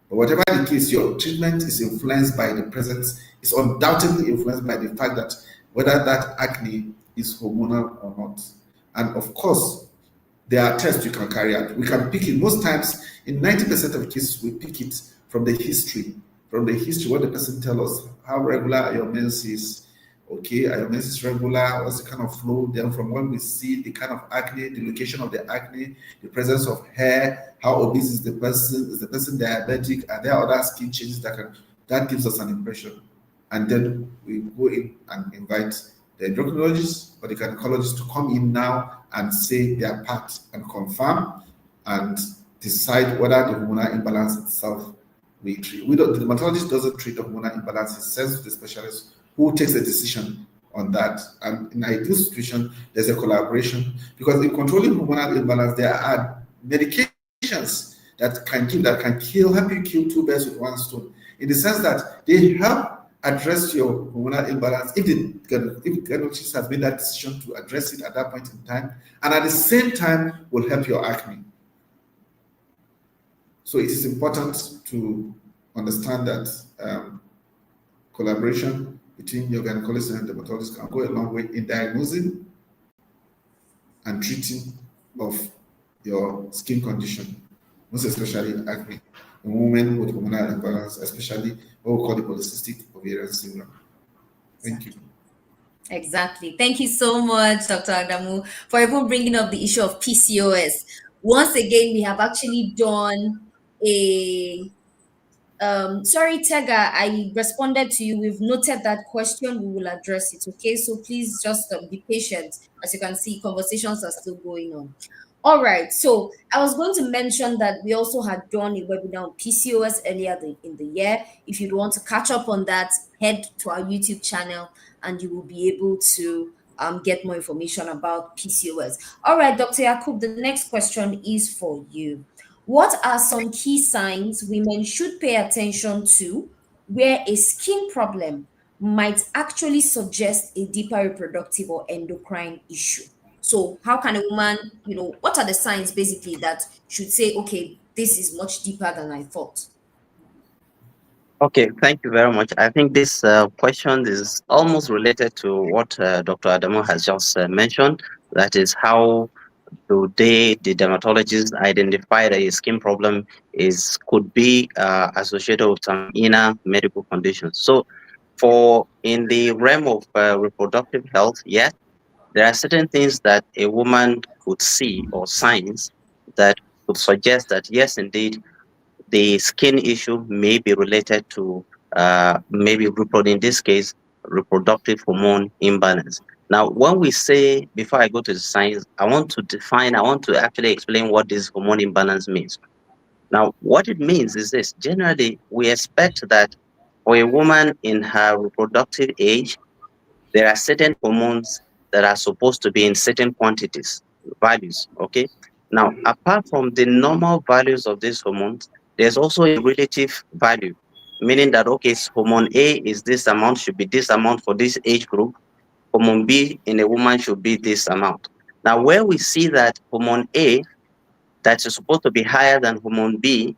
But whatever the case, your treatment is influenced by the presence, is undoubtedly influenced by the fact that whether that acne is hormonal or not. And of course, there are tests you can carry out. We can pick it. Most times, in 90% of cases, we pick it from the history. From the history, what the person tells us, how regular are your menses? Okay, are your menses regular? What's the kind of flow? Then from when we see the kind of acne, the location of the acne, the presence of hair, how obese is the person diabetic? Are there other skin changes that gives us an impression? And then we go in and invite the endocrinologist or the gynecologist to come in now and say their part and confirm and decide whether the hormonal imbalance itself we treat. The dermatologist doesn't treat the hormonal imbalance, it sends to the specialist who takes a decision on that. And in ideal situation, there's a collaboration, because in controlling hormonal imbalance, there are medications that can help you kill two birds with one stone, in the sense that they help address your hormonal imbalance if the gynecologist has made that decision to address it at that point in time, and at the same time will help your acne. So it is important to understand that collaboration between your gynecologist and dermatologist can go a long way in diagnosing and treating of your skin condition, most especially acne, in women with hormonal imbalance, especially what we call the polycystic ovarian syndrome. Thank you. Exactly. Thank you so much, Dr. Adamu, for even bringing up the issue of PCOS. Once again, we have actually done a sorry, Tega, I responded to you. We've noted that question. We will address it. Okay, so please just be patient. As you can see, conversations are still going on. All right. So I was going to mention that we also had done a webinar on PCOS earlier in the year. If you'd want to catch up on that, head to our YouTube channel and you will be able to get more information about PCOS. All right, Dr. Yakub, the next question is for you. What are some key signs women should pay attention to where a skin problem might actually suggest a deeper reproductive or endocrine issue? So, how can a woman, what are the signs basically that should say, okay, this is much deeper than I thought? Okay, thank you very much. I think this question is almost related to what Dr. Adamo has just mentioned. That is, how do the dermatologists, identify that a skin problem could be associated with some inner medical conditions? So, for in the realm of reproductive health, yes, there are certain things that a woman could see or signs that could suggest that yes, indeed, the skin issue may be related to maybe in this case, reproductive hormone imbalance. Now, when we say, before I go to the science, I want to actually explain what this hormone imbalance means. Now, what it means is this: generally, we expect that for a woman in her reproductive age, there are certain hormones that are supposed to be in certain quantities, values. Okay. Now, apart from the normal values of these hormones, there's also a relative value, meaning that, okay, hormone A is this amount, should be this amount for this age group. Hormone B in a woman should be this amount. Now, where we see that hormone A that is supposed to be higher than hormone B,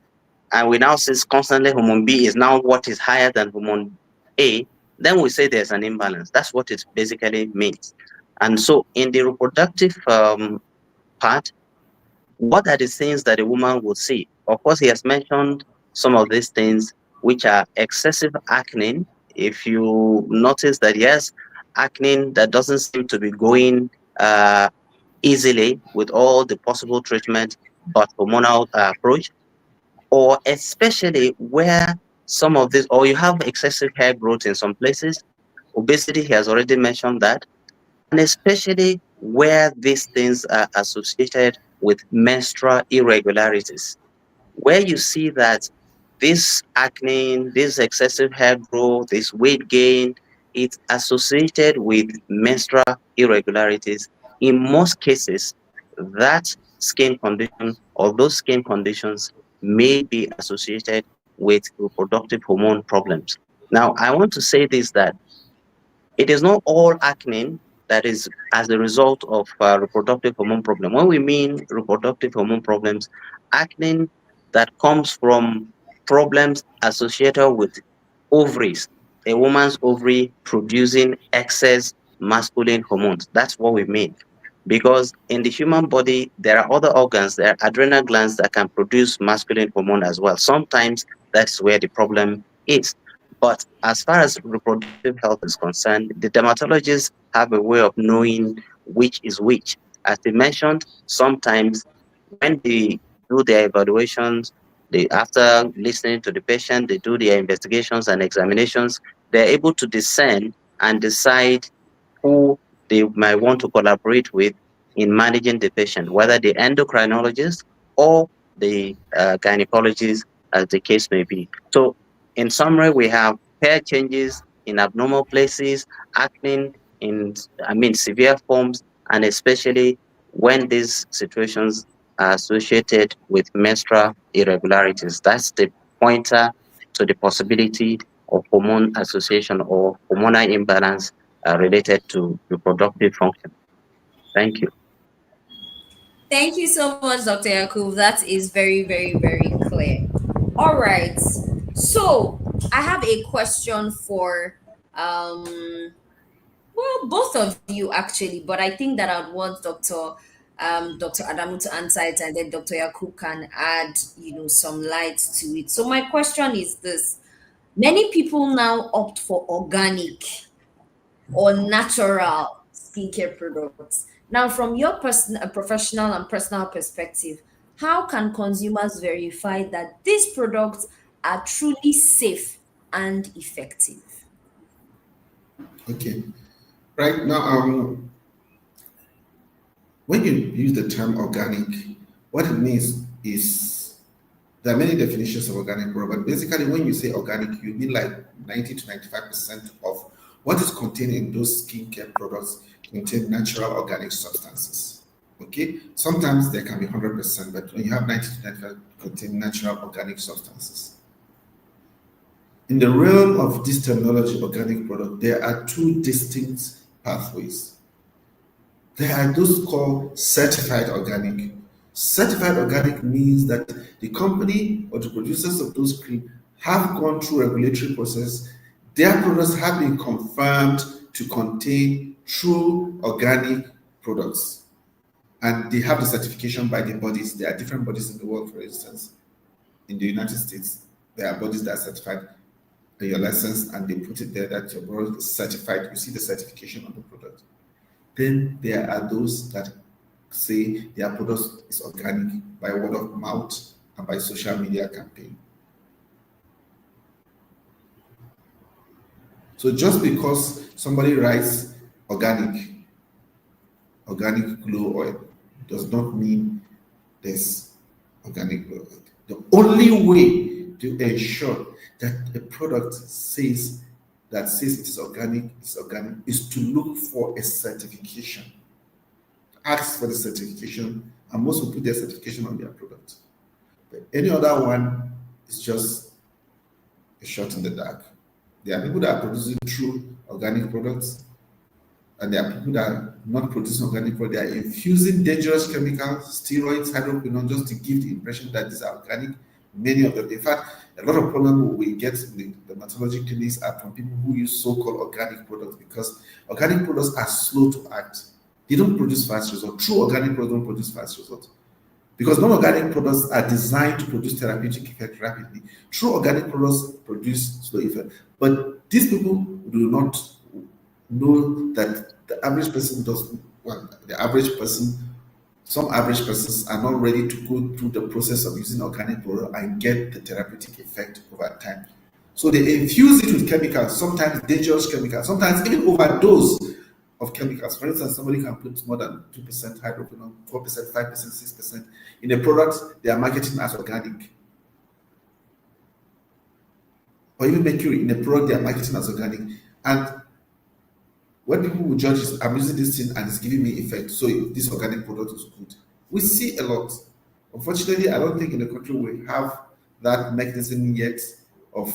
and we now see constantly hormone B is now what is higher than hormone A, then we say there's an imbalance. That's what it basically means. And so in the reproductive part, what are the things that a woman will see? Of course, he has mentioned some of these things, which are excessive acne. If you notice that, yes, acne that doesn't seem to be going easily with all the possible treatment, but hormonal approach, or especially where some of this, or you have excessive hair growth in some places, obesity, he has already mentioned that, and especially where these things are associated with menstrual irregularities, where you see that this acne, this excessive hair growth, this weight gain, it's associated with menstrual irregularities. In most cases, that skin condition or those skin conditions may be associated with reproductive hormone problems. Now, I want to say this, that it is not all acne that is as a result of reproductive hormone problem. When we mean reproductive hormone problems, acne that comes from problems associated with ovaries, a woman's ovary producing excess masculine hormones. That's what we mean. Because in the human body, there are other organs, there are adrenal glands that can produce masculine hormone as well. Sometimes that's where the problem is. But as far as reproductive health is concerned, the dermatologists have a way of knowing which is which. As they mentioned, sometimes when they do their evaluations, after listening to the patient, they do their investigations and examinations, they're able to discern and decide who they might want to collaborate with in managing the patient, whether the endocrinologist or the gynecologist, as the case may be. So, in summary, we have hair changes in abnormal places, acne in, severe forms, and especially when these situations are associated with menstrual irregularities. That's the pointer to the possibility of hormone association or hormonal imbalance related to reproductive function. Thank you. Thank you so much, Dr. Yakub. That is very, very, very clear. All right. So I have a question for well, both of you actually, but I think that I'd want Dr. Adamu to answer it, and then Dr. Yakub can add, some light to it. So my question is this: many people now opt for organic or natural skincare products. Now, from your professional and personal perspective, how can consumers verify that these products are truly safe and effective? Okay. Right now, when you use the term organic, what it means is there are many definitions of organic product, but basically when you say organic, you mean like 90 to 95% of what is contained in those skincare products contain natural organic substances. Okay, sometimes there can be 100%, but when you have 90 to 95 contain natural organic substances. In the realm of this terminology, organic product, there are two distinct pathways. There are those called certified organic. Certified organic means that the company or the producers of those cream have gone through a regulatory process. Their products have been confirmed to contain true organic products. And they have the certification by the bodies. There are different bodies in the world, for instance. In the United States, there are bodies that are certified in your license, and they put it there that your product is certified. You see the certification on the product. Then there are those that say their product is organic by word of mouth and by social media campaign. So just because somebody writes organic glow oil does not mean there's organic glow oil. The only way to ensure that a product says it is organic is to look for a certification. Ask for the certification, and most will put their certification on their product. But any other one is just a shot in the dark. There are people that are producing true organic products, and there are people that are not producing organic products. They are infusing dangerous chemicals, steroids, hydroquinone, just to give the impression that these are organic. Many of them, in fact, a lot of problems we get in the dermatology clinics are from people who use so-called organic products, because organic products are slow to act. They don't produce fast results. True organic products don't produce fast results, because non-organic products are designed to produce therapeutic effect rapidly. True organic products produce slow effect. But these people do not know that the average person does, well, the average person, some average persons are not ready to go through the process of using organic product and get the therapeutic effect over time. So they infuse it with chemicals, sometimes dangerous chemicals, sometimes even overdose of chemicals. For instance, somebody can put more than 2% hydroquinone, 4%, 5%, 6% in a product they are marketing as organic. Or even mercury in a product they are marketing as organic. And when people will judge is, I'm using this thing and it's giving me effect, so this organic product is good. We see a lot. Unfortunately, I don't think in the country we have that mechanism yet of,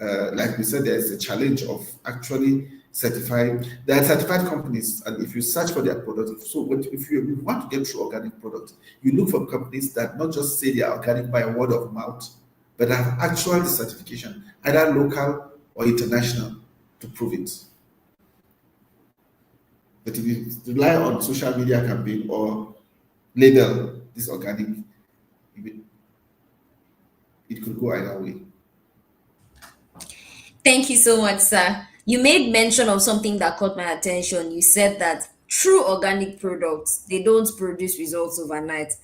like we said, there's a challenge of actually certifying. There are certified companies, and if you search for their product, so if you want to get true organic product, you look for companies that not just say they are organic by word of mouth, but have actual certification, either local or international, to prove it. But if you rely on social media campaign or label this organic, it could go either way. Thank you so much, sir. You made mention of something that caught my attention. You said that true organic products, they don't produce results overnight.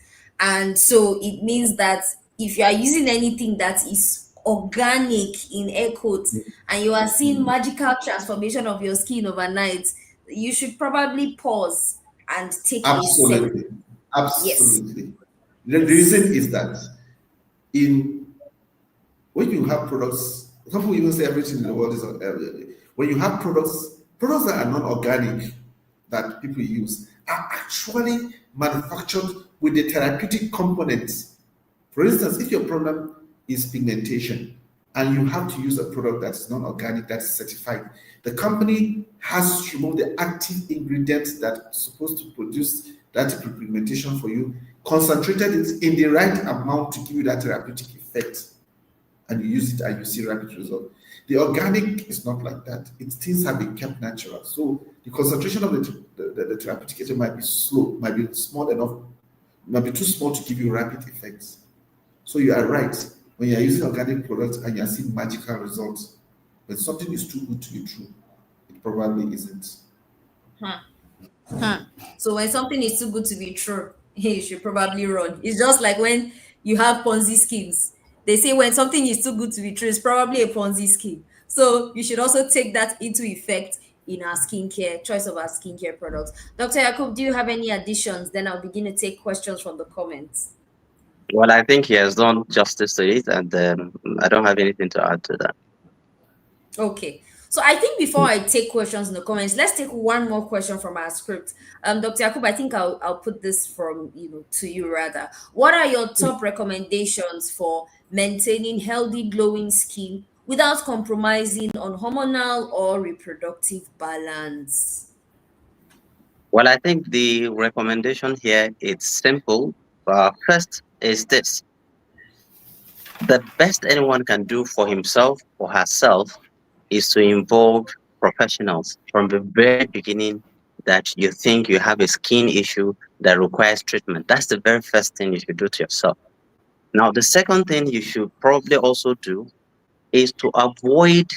And so it means that if you are using anything that is organic in air quotes and you are seeing magical transformation of your skin overnight, you should probably pause and take a second. Absolutely. Yes. Absolutely. The reason is that when you have products, some people even say everything in the world is when you have products that are not organic that people use are actually manufactured with the therapeutic components. For instance, if your problem is pigmentation and you have to use a product that is non-organic, that is certified, the company has to remove the active ingredients that are supposed to produce that pigmentation for you, concentrated it in the right amount to give you that therapeutic effect, and you use it and you see rapid result. The organic is not like that. Things have been kept natural. So the concentration of the therapeutic agent might be slow, might be small enough, might be too small to give you rapid effects. So you are right. When you are using organic products and you are seeing magical results, when something is too good to be true, it probably isn't. So when something is too good to be true, you should probably run. It's just like when you have Ponzi schemes. They say when something is too good to be true, it's probably a Ponzi scheme. So you should also take that into effect in our skincare, choice of our skincare products. Dr. Yakub, do you have any additions? Then I'll begin to take questions from the comments. Well, I think he has done justice to it, and I don't have anything to add to that. Okay. So I think before I take questions in the comments, let's take one more question from our script. Dr. Yakub, I think I'll put this from to you rather. What are your top recommendations for maintaining healthy, glowing skin without compromising on hormonal or reproductive balance? Well, I think the recommendation here is simple. First is this: the best anyone can do for himself or herself is to involve professionals from the very beginning that you think you have a skin issue that requires treatment. That's the very first thing you should do to yourself. Now, the second thing you should probably also do is to avoid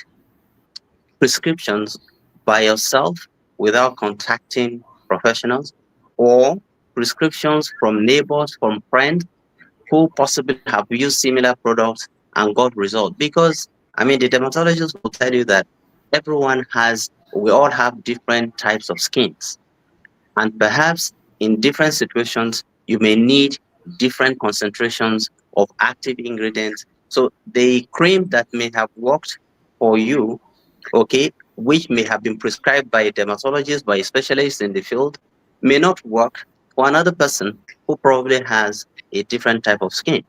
prescriptions by yourself without contacting professionals, or prescriptions from neighbors, from friends who possibly have used similar products and got results. Because, I mean, the dermatologist will tell you that we all have different types of skins. And perhaps in different situations, you may need different concentrations of active ingredients. So the cream that may have worked for you, okay, which may have been prescribed by a dermatologist, by a specialist in the field, may not work for another person who probably has a different type of skin.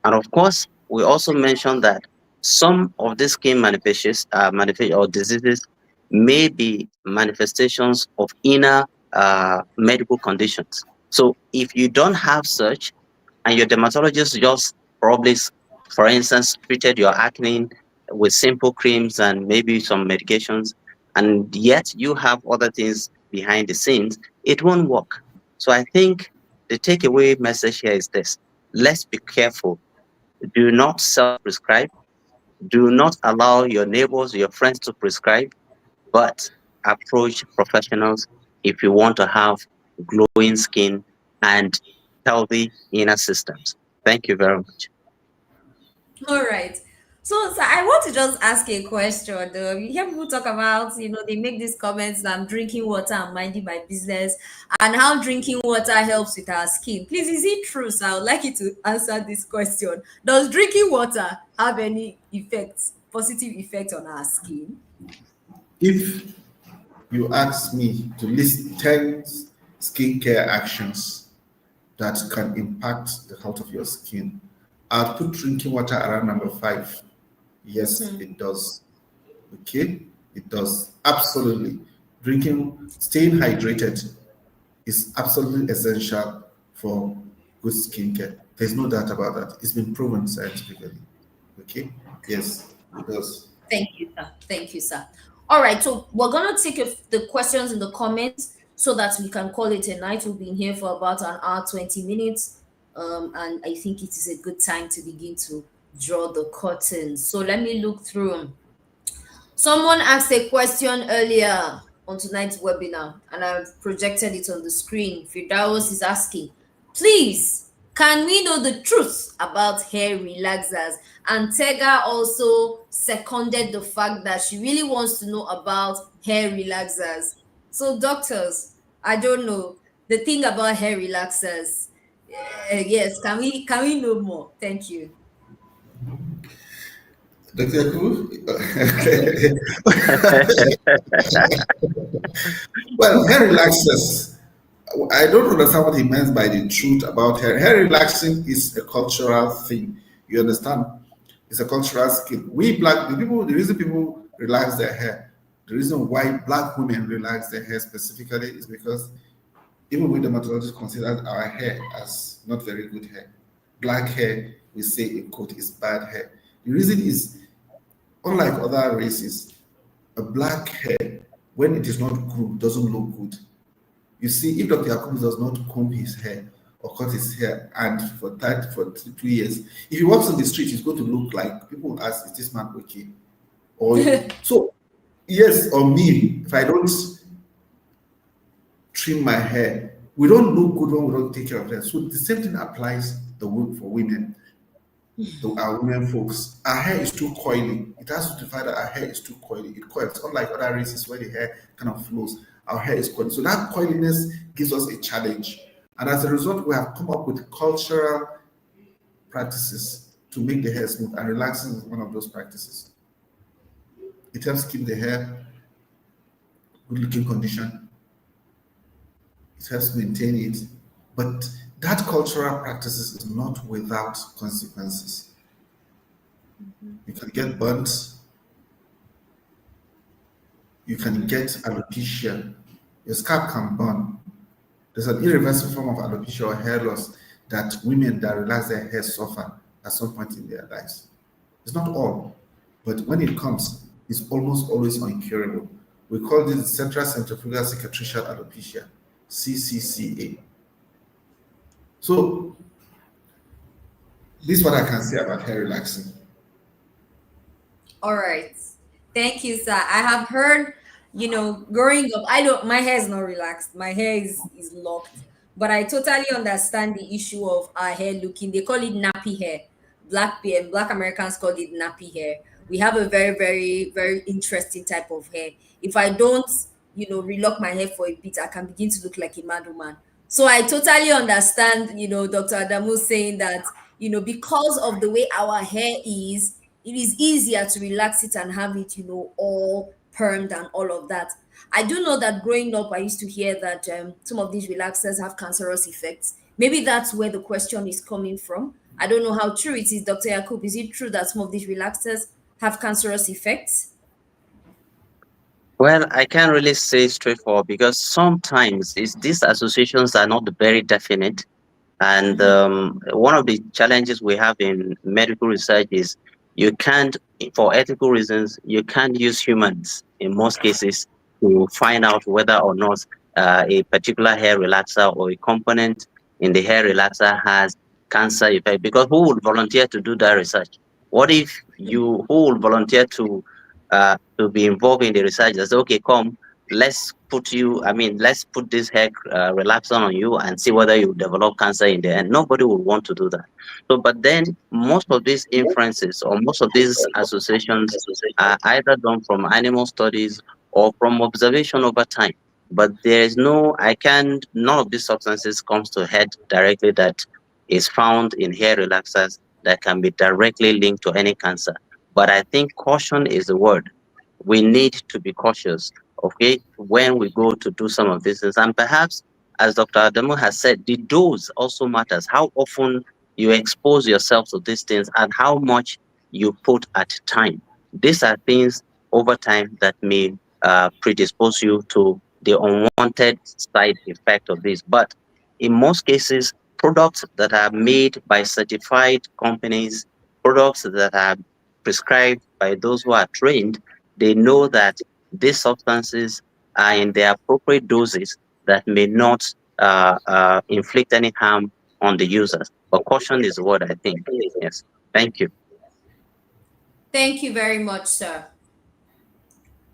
And of course, we also mentioned that some of these skin or diseases may be manifestations of inner medical conditions. So if you don't have such, and your dermatologist just probably, for instance, treated your acne with simple creams and maybe some medications, and yet you have other things behind the scenes, it won't work. So I think the takeaway message here is this: let's be careful. Do not self-prescribe. Do not allow your neighbors, your friends to prescribe, but approach professionals if you want to have glowing skin and healthy inner systems. Thank you very much. All right. So I want to just ask a question. Though. You hear people talk about, they make these comments that I'm drinking water and minding my business, and how drinking water helps with our skin. Please, is it true? So I would like you to answer this question. Does drinking water have any positive effect on our skin? If you ask me to list 10 skincare actions that can impact the health of your skin, I'd put drinking water around number 5. Yes, it does. Okay, it does. Absolutely. Staying hydrated is absolutely essential for good skincare. There's no doubt about that. It's been proven scientifically. Okay, yes, it does. Thank you, sir. Thank you, sir. All right, so we're gonna take the questions in the comments so that we can call it a night. We've been here for about an hour, 20 minutes. And I think it is a good time to begin to draw the curtains. So let me look through them. Someone asked a question earlier on tonight's webinar, and I've projected it on the screen. Firdaus is asking, please, can we know the truth about hair relaxers? And Tega also seconded the fact that she really wants to know about hair relaxers. So, doctors, I don't know the thing about hair relaxers. Yes, can we know more? Thank you. Dr. Yaku? Well, hair relaxers. I don't understand what he meant by the truth about hair. Hair relaxing is a cultural thing. You understand? It's a cultural skill. We black the reason people relax their hair, the reason why black women relax their hair specifically is because even we dermatologists consider our hair as not very good hair. Black hair, we say in quote, is bad hair. The reason is, unlike other races, a black hair, when it is not groomed, doesn't look good. You see, if Dr. Yakub does not comb his hair or cut his hair, and for 2 years, if he walks on the street, he's going to look like people will ask, "Is this man okay?" Or so, yes, or me, if I don't trim my hair, we don't look good when we don't take care of that. So the same thing applies for women. Our women folks, our hair is too coily. It has to define that our hair is too coily. It coils, unlike other races where the hair kind of flows. Our hair is coily. So that coiliness gives us a challenge. And as a result, we have come up with cultural practices to make the hair smooth, and relaxing is one of those practices. It helps keep the hair good looking condition. It helps maintain it. But that cultural practices is not without consequences. You can get burnt. You can get alopecia. Your scalp can burn. There's an irreversible form of alopecia or hair loss that women that relax their hair suffer at some point in their lives. It's not all, but when it comes, it's almost always incurable. We call this central centrifugal cicatricial alopecia, CCCA. So this is what I can say about hair relaxing. All right. Thank you, sir. I have heard, growing up, my hair is not relaxed. My hair is locked. But I totally understand the issue of our hair looking. They call it nappy hair. Black Americans call it nappy hair. We have a very, very, very interesting type of hair. If I don't, relock my hair for a bit, I can begin to look like a mad woman. So I totally understand, Dr. Adamu saying that, because of the way our hair is, it is easier to relax it and have it, all permed and all of that. I do know that growing up, I used to hear that some of these relaxers have cancerous effects. Maybe that's where the question is coming from. I don't know how true it is, Dr. Yakub. Is it true that some of these relaxers have cancerous effects? Well, I can't really say straightforward because sometimes these associations are not very definite. And one of the challenges we have in medical research is you can't, for ethical reasons, you can't use humans in most cases to find out whether or not a particular hair relaxer or a component in the hair relaxer has cancer effect. Because who would volunteer to do that research? What if who would volunteer to be involved in the research? Say, okay, come, let's put this hair relaxer on you and see whether you develop cancer in the end. Nobody would want to do that. So, but then most of these inferences or most of these associations are either done from animal studies or from observation over time. But there is none of these substances comes to head directly that is found in hair relaxers that can be directly linked to any cancer. But I think caution is the word. We need to be cautious, okay, when we go to do some of these things. And perhaps, as Dr. Adamu has said, the dose also matters. How often you expose yourself to these things and how much you put at time. These are things over time that may predispose you to the unwanted side effect of this. But in most cases, products that are made by certified companies, products that are prescribed by those who are trained, they know that these substances are in their appropriate doses that may not inflict any harm on the users. But caution is what I think. Yes. Thank you. Thank you very much, sir.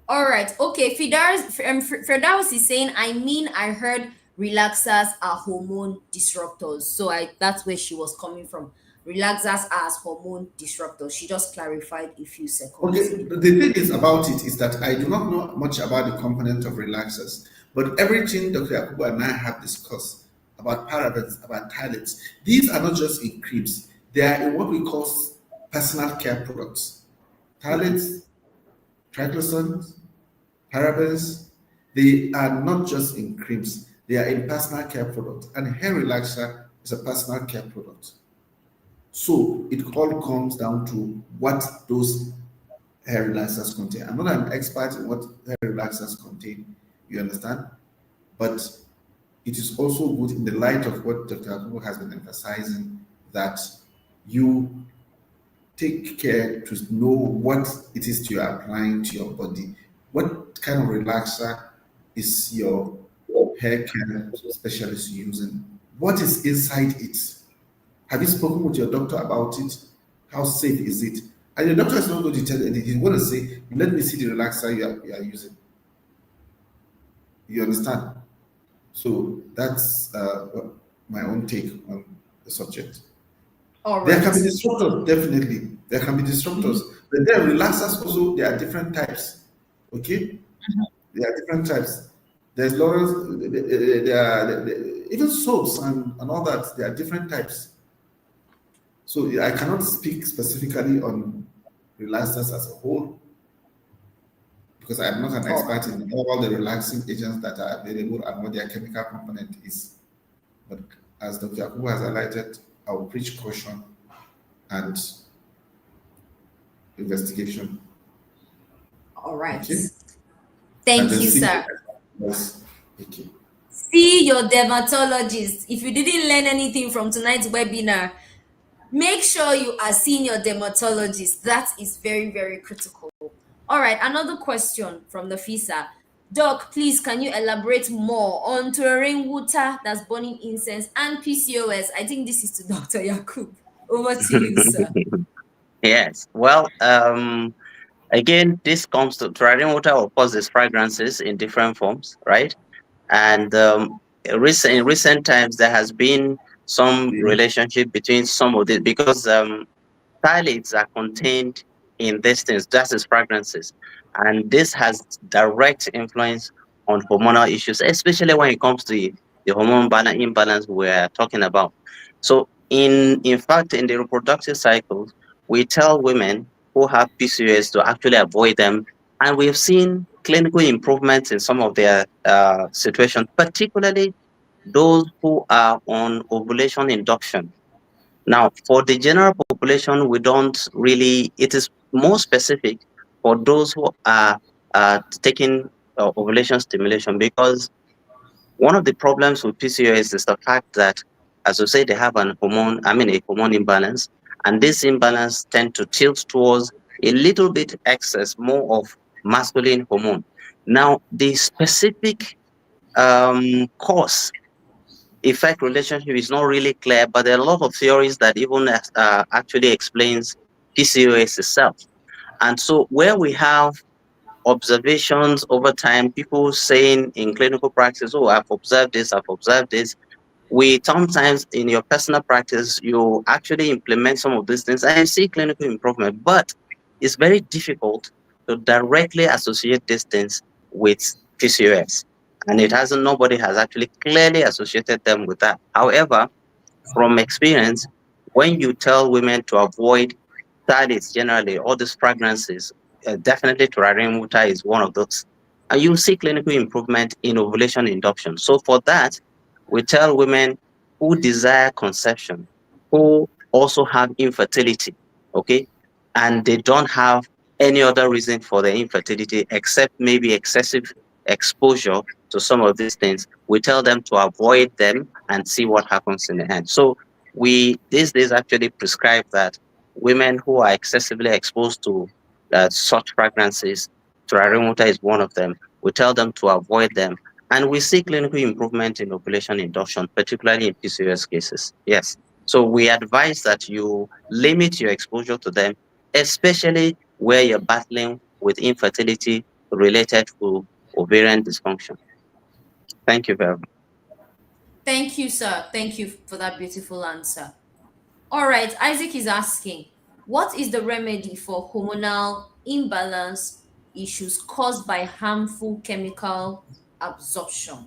All right. Okay. Firdaus is saying, I heard relaxers are hormone disruptors. So that's where she was coming from. Relaxers as hormone disruptors. She just clarified a few seconds. Okay, the thing is about it is that I do not know much about the component of relaxers, but everything Dr. Yakubu and I have discussed about parabens, about phthalates, these are not just in creams, they are in what we call personal care products. Phthalates, triglycerides, parabens, they are not just in creams, they are in personal care products, and hair relaxer is a personal care product. So it all comes down to what those hair relaxers contain. I'm not an expert in what hair relaxers contain, you understand? But it is also good in the light of what Dr. Akubo has been emphasizing, that you take care to know what it is you're applying to your body. What kind of relaxer is your hair care specialist using? What is inside it? Have you spoken with your doctor about it? How safe is it? And your doctor is not going to tell you anything. He's going to say, let me see the relaxer you are using. You understand? So that's my own take on the subject. All right. There can be disruptors, definitely. There can be disruptors. But then relaxers also, there are different types. Okay? There are different types. There's lots, even soaps and all that, there are different types. So I cannot speak specifically on relaxers as a whole because I'm not an expert in all the relaxing agents that are available and what their chemical component is. But as Dr. Yakubu has highlighted, I will preach caution and investigation. All right. Okay? Thank you, sir. Yes. Okay. See your dermatologist. If you didn't learn anything from tonight's webinar, make sure you are seeing your dermatologist. That is very, very critical. All right, another question from the FISA. Doc, please, can you elaborate more on touring water, that's burning incense, and PCOS? I think this is to Dr. Yakub. Over to you, sir. Yes. Well, again, this comes to turning water, of course, there's fragrances in different forms, right? And in recent times, there has been some relationship between some of this because phthalates are contained in these things, just as fragrances. And this has direct influence on hormonal issues, especially when it comes to the hormone imbalance we're talking about. So in fact, in the reproductive cycles, we tell women who have PCOS to actually avoid them. And we've seen clinical improvements in some of their situations, particularly those who are on ovulation induction. Now, for the general population, we don't really, it is more specific for those who are taking ovulation stimulation, because one of the problems with PCOS is the fact that, as you say, they have a hormone imbalance, and this imbalance tend to tilt towards a little bit excess, more of masculine hormone. Now, the specific cause effect relationship is not really clear, but there are a lot of theories that even actually explains PCOS itself. And so where we have observations over time, people saying in clinical practice, oh, I've observed this, we sometimes in your personal practice, you actually implement some of these things and you see clinical improvement, but it's very difficult to directly associate these things with PCOS. And nobody has actually clearly associated them with that. However, from experience, when you tell women to avoid phthalates generally, all these fragrances, definitely turaren water is one of those. And you see clinical improvement in ovulation induction. So for that, we tell women who desire conception, who also have infertility, okay, and they don't have any other reason for the infertility except maybe excessive exposure to some of these things, we tell them to avoid them and see what happens in the end. So we these days actually prescribe that women who are excessively exposed to such fragrances, turaren water is one of them. We tell them to avoid them, and we see clinical improvement in ovulation induction, particularly in PCOS cases. Yes. So we advise that you limit your exposure to them, especially where you're battling with infertility related to ovarian dysfunction. Thank you very much. Thank you, sir. Thank you for that beautiful answer. All right, Isaac is asking, what is the remedy for hormonal imbalance issues caused by harmful chemical absorption?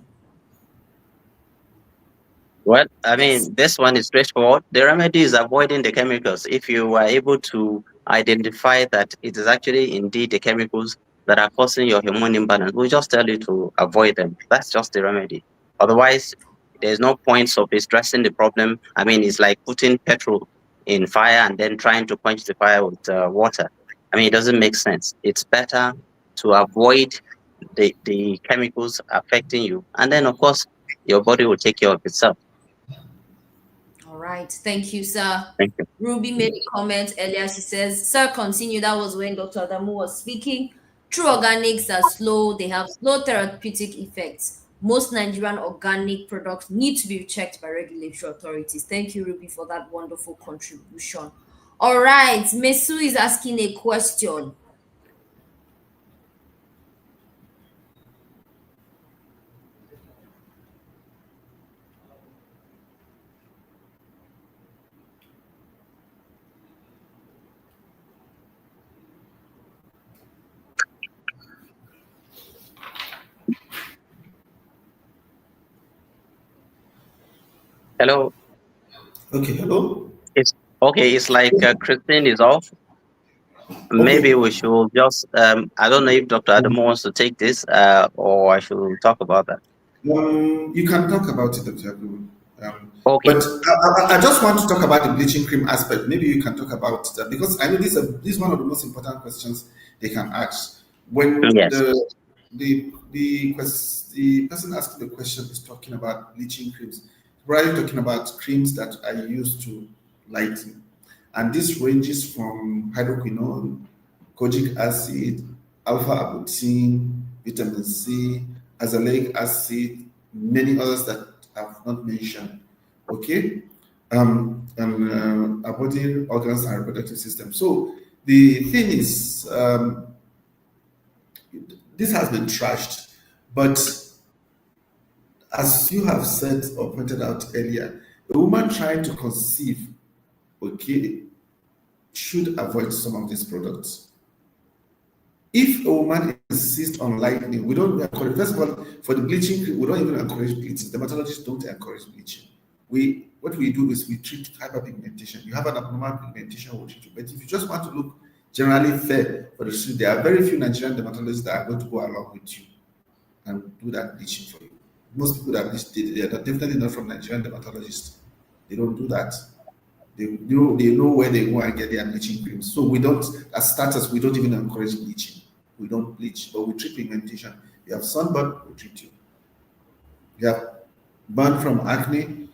Well, I Yes. mean, this one is straightforward. The remedy is avoiding the chemicals. If you are able to identify that it is actually indeed the chemicals that are causing your hormone imbalance, we'll just tell you to avoid them. That's just the remedy. Otherwise, there's no point of stressing the problem. I mean, it's like putting petrol in fire and then trying to quench the fire with water. I mean, it doesn't make sense. It's better to avoid the chemicals affecting you. And then, of course, your body will take care of itself. All right. Thank you, sir. Thank you. Ruby made a comment earlier. She says, "Sir, continue." That was when Dr. Adamu was speaking. True organics are slow, they have slow therapeutic effects. Most Nigerian organic products need to be checked by regulatory authorities. Thank you, Ruby, for that wonderful contribution. All right, Mesu is asking a question. Hello. Okay, hello. It's okay. It's like Christine is off. Maybe Okay. we should just, I don't know if Dr. Adamu wants to take this or I should talk about that. You can talk about it, Dr. Abu. Okay. But I just want to talk about the bleaching cream aspect. Maybe you can talk about that because I know this is one of the most important questions they can ask. When Yes. the person asking the question is talking about bleaching creams, we're talking about creams that are used to lighten. And this ranges from hydroquinone, kojic acid, alpha arbutin, vitamin C, azelaic acid, many others that I've not mentioned. Okay, and our body organs and reproductive system. So the thing is, this has been trashed, but as you have said or pointed out earlier, a woman trying to conceive, okay, should avoid some of these products. If a woman insists on lightening, we don't encourage, first of all, for the bleaching, we don't even encourage bleaching. Dermatologists don't encourage bleaching. What we do is we treat hyperpigmentation. You have an abnormal pigmentation, we'll treat you. But if you just want to look generally fair for the street, there are very few Nigerian dermatologists that are going to go along with you and do that bleaching for you. Most people that bleach, they are definitely not from Nigerian dermatologists. They don't do that. They know where they go and get their bleaching creams. So we don't, as starters, we don't even encourage bleaching. We don't bleach, but we treat pigmentation. You have sunburn, we treat you. You have burn from acne,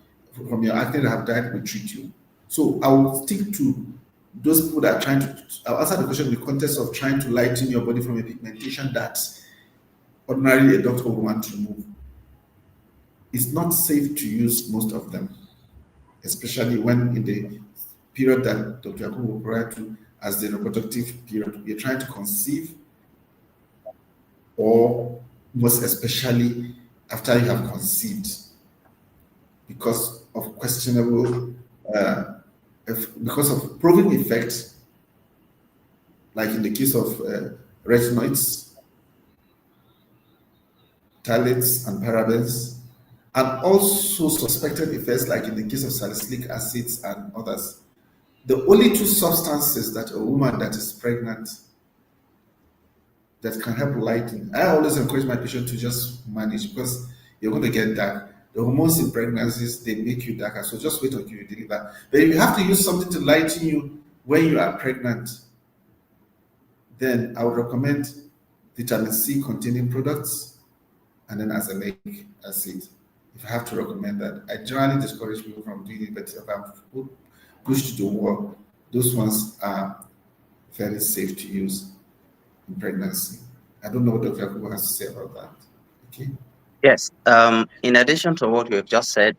from your acne that have died, we treat you. So I will stick to those people that are trying to, I'll answer the question in the context of trying to lighten your body from a pigmentation that ordinarily a doctor would want to remove. It's not safe to use most of them, especially when in the period that Dr. Yakubu will provide to as the reproductive period, you're trying to conceive, or most especially after you have conceived, because of questionable, because of proven effects, like in the case of retinoids, phthalates, and parabens, and also suspected effects like in the case of salicylic acids and others. The only two substances that a woman that is pregnant that can help lighten, I always encourage my patient to just manage because you're going to get dark. The hormones in pregnancies, they make you darker, so just wait until you deliver. But if you have to use something to lighten you when you are pregnant, then I would recommend vitamin C containing products and then azelaic acid. If I have to recommend that, I generally discourage people from doing it, but if I'm pushed to the wall, those ones are very safe to use in pregnancy. I don't know what Dr. Yakubu has to say about that. Okay. Yes. In addition to what you have just said,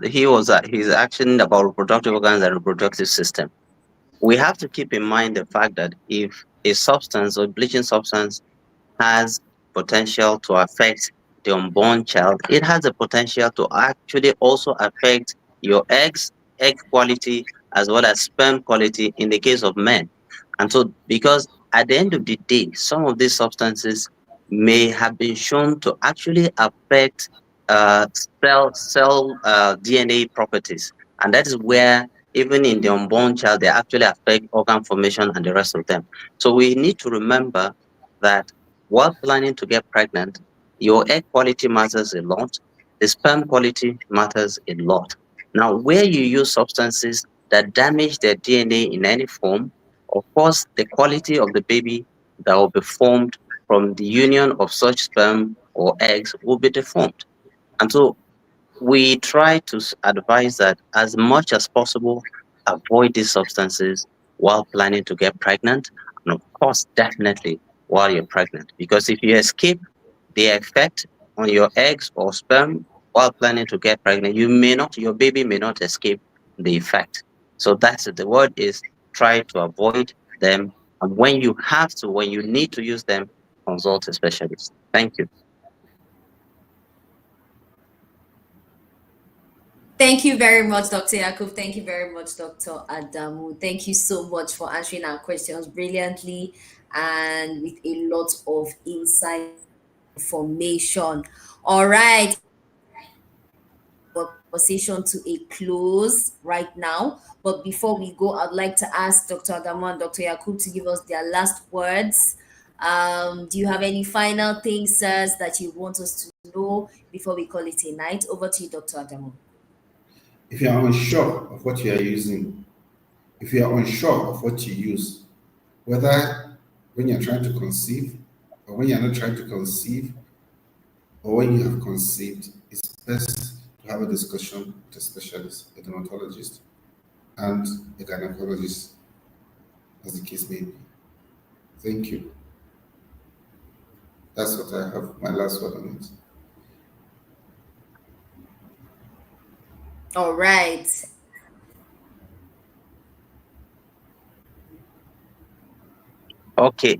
he's asking about reproductive organs and reproductive system. We have to keep in mind the fact that if a substance or bleaching substance has potential to affect the unborn child, it has the potential to actually also affect your egg quality, as well as sperm quality in the case of men. And so, because at the end of the day, some of these substances may have been shown to actually affect cell DNA properties. And that is where, even in the unborn child, they actually affect organ formation and the rest of them. So we need to remember that while planning to get pregnant, your egg quality matters a lot. The sperm quality matters a lot. Now, where you use substances that damage their DNA in any form, of course, the quality of the baby that will be formed from the union of such sperm or eggs will be deformed. And so we try to advise that as much as possible, avoid these substances while planning to get pregnant. And of course, definitely while you're pregnant. Because if you escape the effect on your eggs or sperm while planning to get pregnant, your baby may not escape the effect. So that's it. The word is try to avoid them. And when you need to use them, consult a specialist. Thank you. Thank you very much, Dr. Yakub. Thank you very much, Dr. Adamu. Thank you so much for answering our questions brilliantly and with a lot of insightful information. All right, conversation to a close right now. But before we go, I'd like to ask Dr. Adamu and Dr. Yakub to give us their last words. Do you have any final things, sirs, that you want us to know before we call it a night? Over to you, Dr. Adamu. If you are unsure of what you are using, if you are unsure of what you use, whether when you're trying to conceive or when you're not trying to conceive or when you have conceived, it's best to have a discussion with a specialist, a dermatologist, and a gynecologist, as the case may be. Thank you. That's what I have, my last word on it. All right. Okay.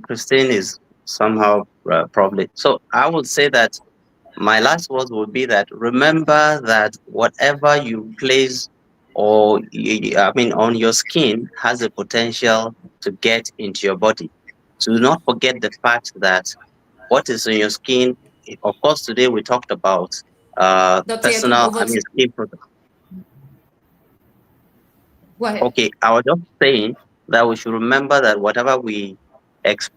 Christine is somehow probably. So I would say that my last words would be that remember that whatever you place on your skin has a potential to get into your body. So do not forget the fact that what is in your skin, of course, today we talked about Dr. Yakub, personal, over to you. skin products. Go ahead. Okay, I was just saying that we should remember that whatever we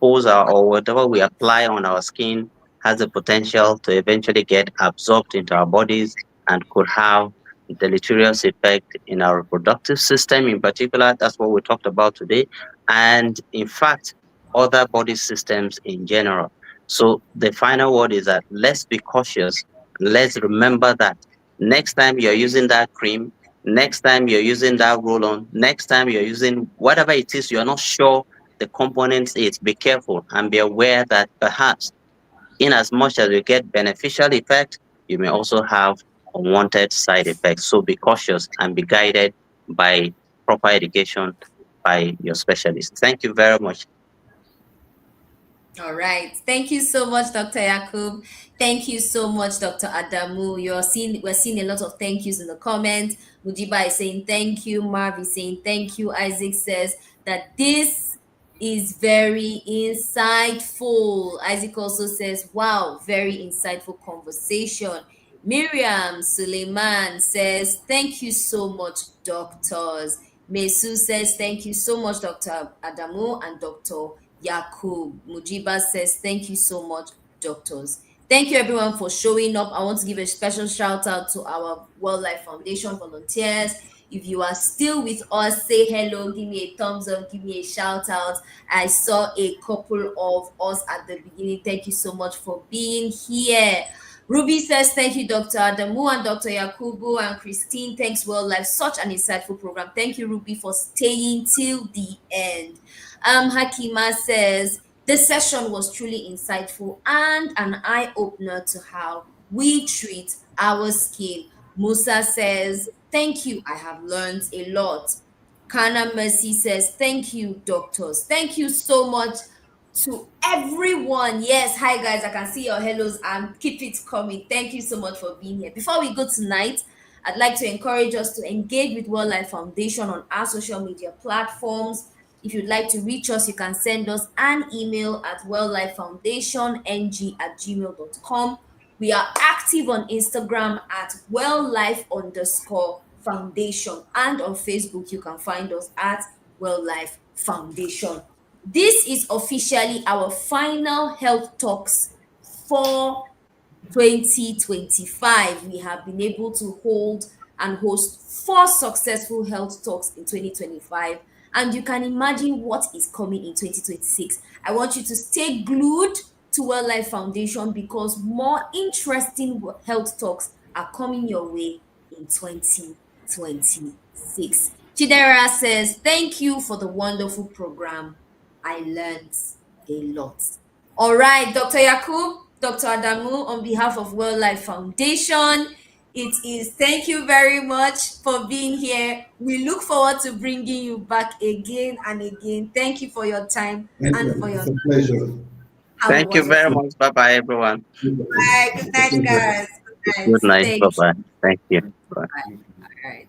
or whatever we apply on our skin has the potential to eventually get absorbed into our bodies and could have deleterious effect in our reproductive system in particular. That's what we talked about today. And in fact, other body systems in general. So the final word is that let's be cautious. Let's remember that next time you're using that cream, next time you're using that roll on, next time you're using whatever it is, you're not sure the components is, be careful and be aware that perhaps in as much as you get beneficial effect, you may also have unwanted side effects. So be cautious and be guided by proper education by your specialist. Thank you very much. All right. Thank you so much, Dr. Yakub. Thank you so much, Dr. Adamu. We're seeing a lot of thank yous in the comments. Mujiba is saying thank you. Marv is saying thank you. Isaac says that this is very insightful. Isaac also says, wow, very insightful conversation. Miriam Suleiman says, thank you so much, doctors. Mesu says, thank you so much, Dr. Adamu and Dr. Yakub. Mujiba says, thank you so much, doctors. Thank you, everyone, for showing up. I want to give a special shout out to our Wildlife Foundation volunteers. If you are still with us, say hello, give me a thumbs up, give me a shout out. I saw a couple of us at the beginning. Thank you so much for being here. Ruby says, thank you, Dr. Adamu and Dr. Yakubu and Christine. Thanks, Wildlife. Such an insightful program. Thank you, Ruby, for staying till the end. Hakima says, this session was truly insightful and an eye-opener to how we treat our skin. Musa says, thank you. I have learned a lot. Kana Mercy says, thank you, doctors. Thank you so much to everyone. Yes, hi guys, I can see your hellos and keep it coming. Thank you so much for being here. Before we go tonight, I'd like to encourage us to engage with Wildlife Foundation on our social media platforms. If you'd like to reach us, you can send us an email at wildlifefoundationng@gmail.com. We are active on Instagram at wildlife_foundation, and on Facebook you can find us at Wildlife Foundation. This is officially our final health talks for 2025. We have been able to hold and host 4 successful health talks in 2025. And you can imagine what is coming in 2026. I want you to stay glued to Well Life Foundation because more interesting health talks are coming your way in 2026. Chidera says, thank you for the wonderful program. I learned a lot. All right, Dr. Yakub, Dr. Adamu, on behalf of Well Life Foundation, it is thank you very much for being here. We look forward to bringing you back again and again. Thank you for your time Thank and you. for your It's a pleasure. have a Thank you very wonderful much. Bye bye, everyone. bye. Good It's a night, pleasure. guys. Good night. Good night. Thank Bye you. bye. Thank you. Bye. All right.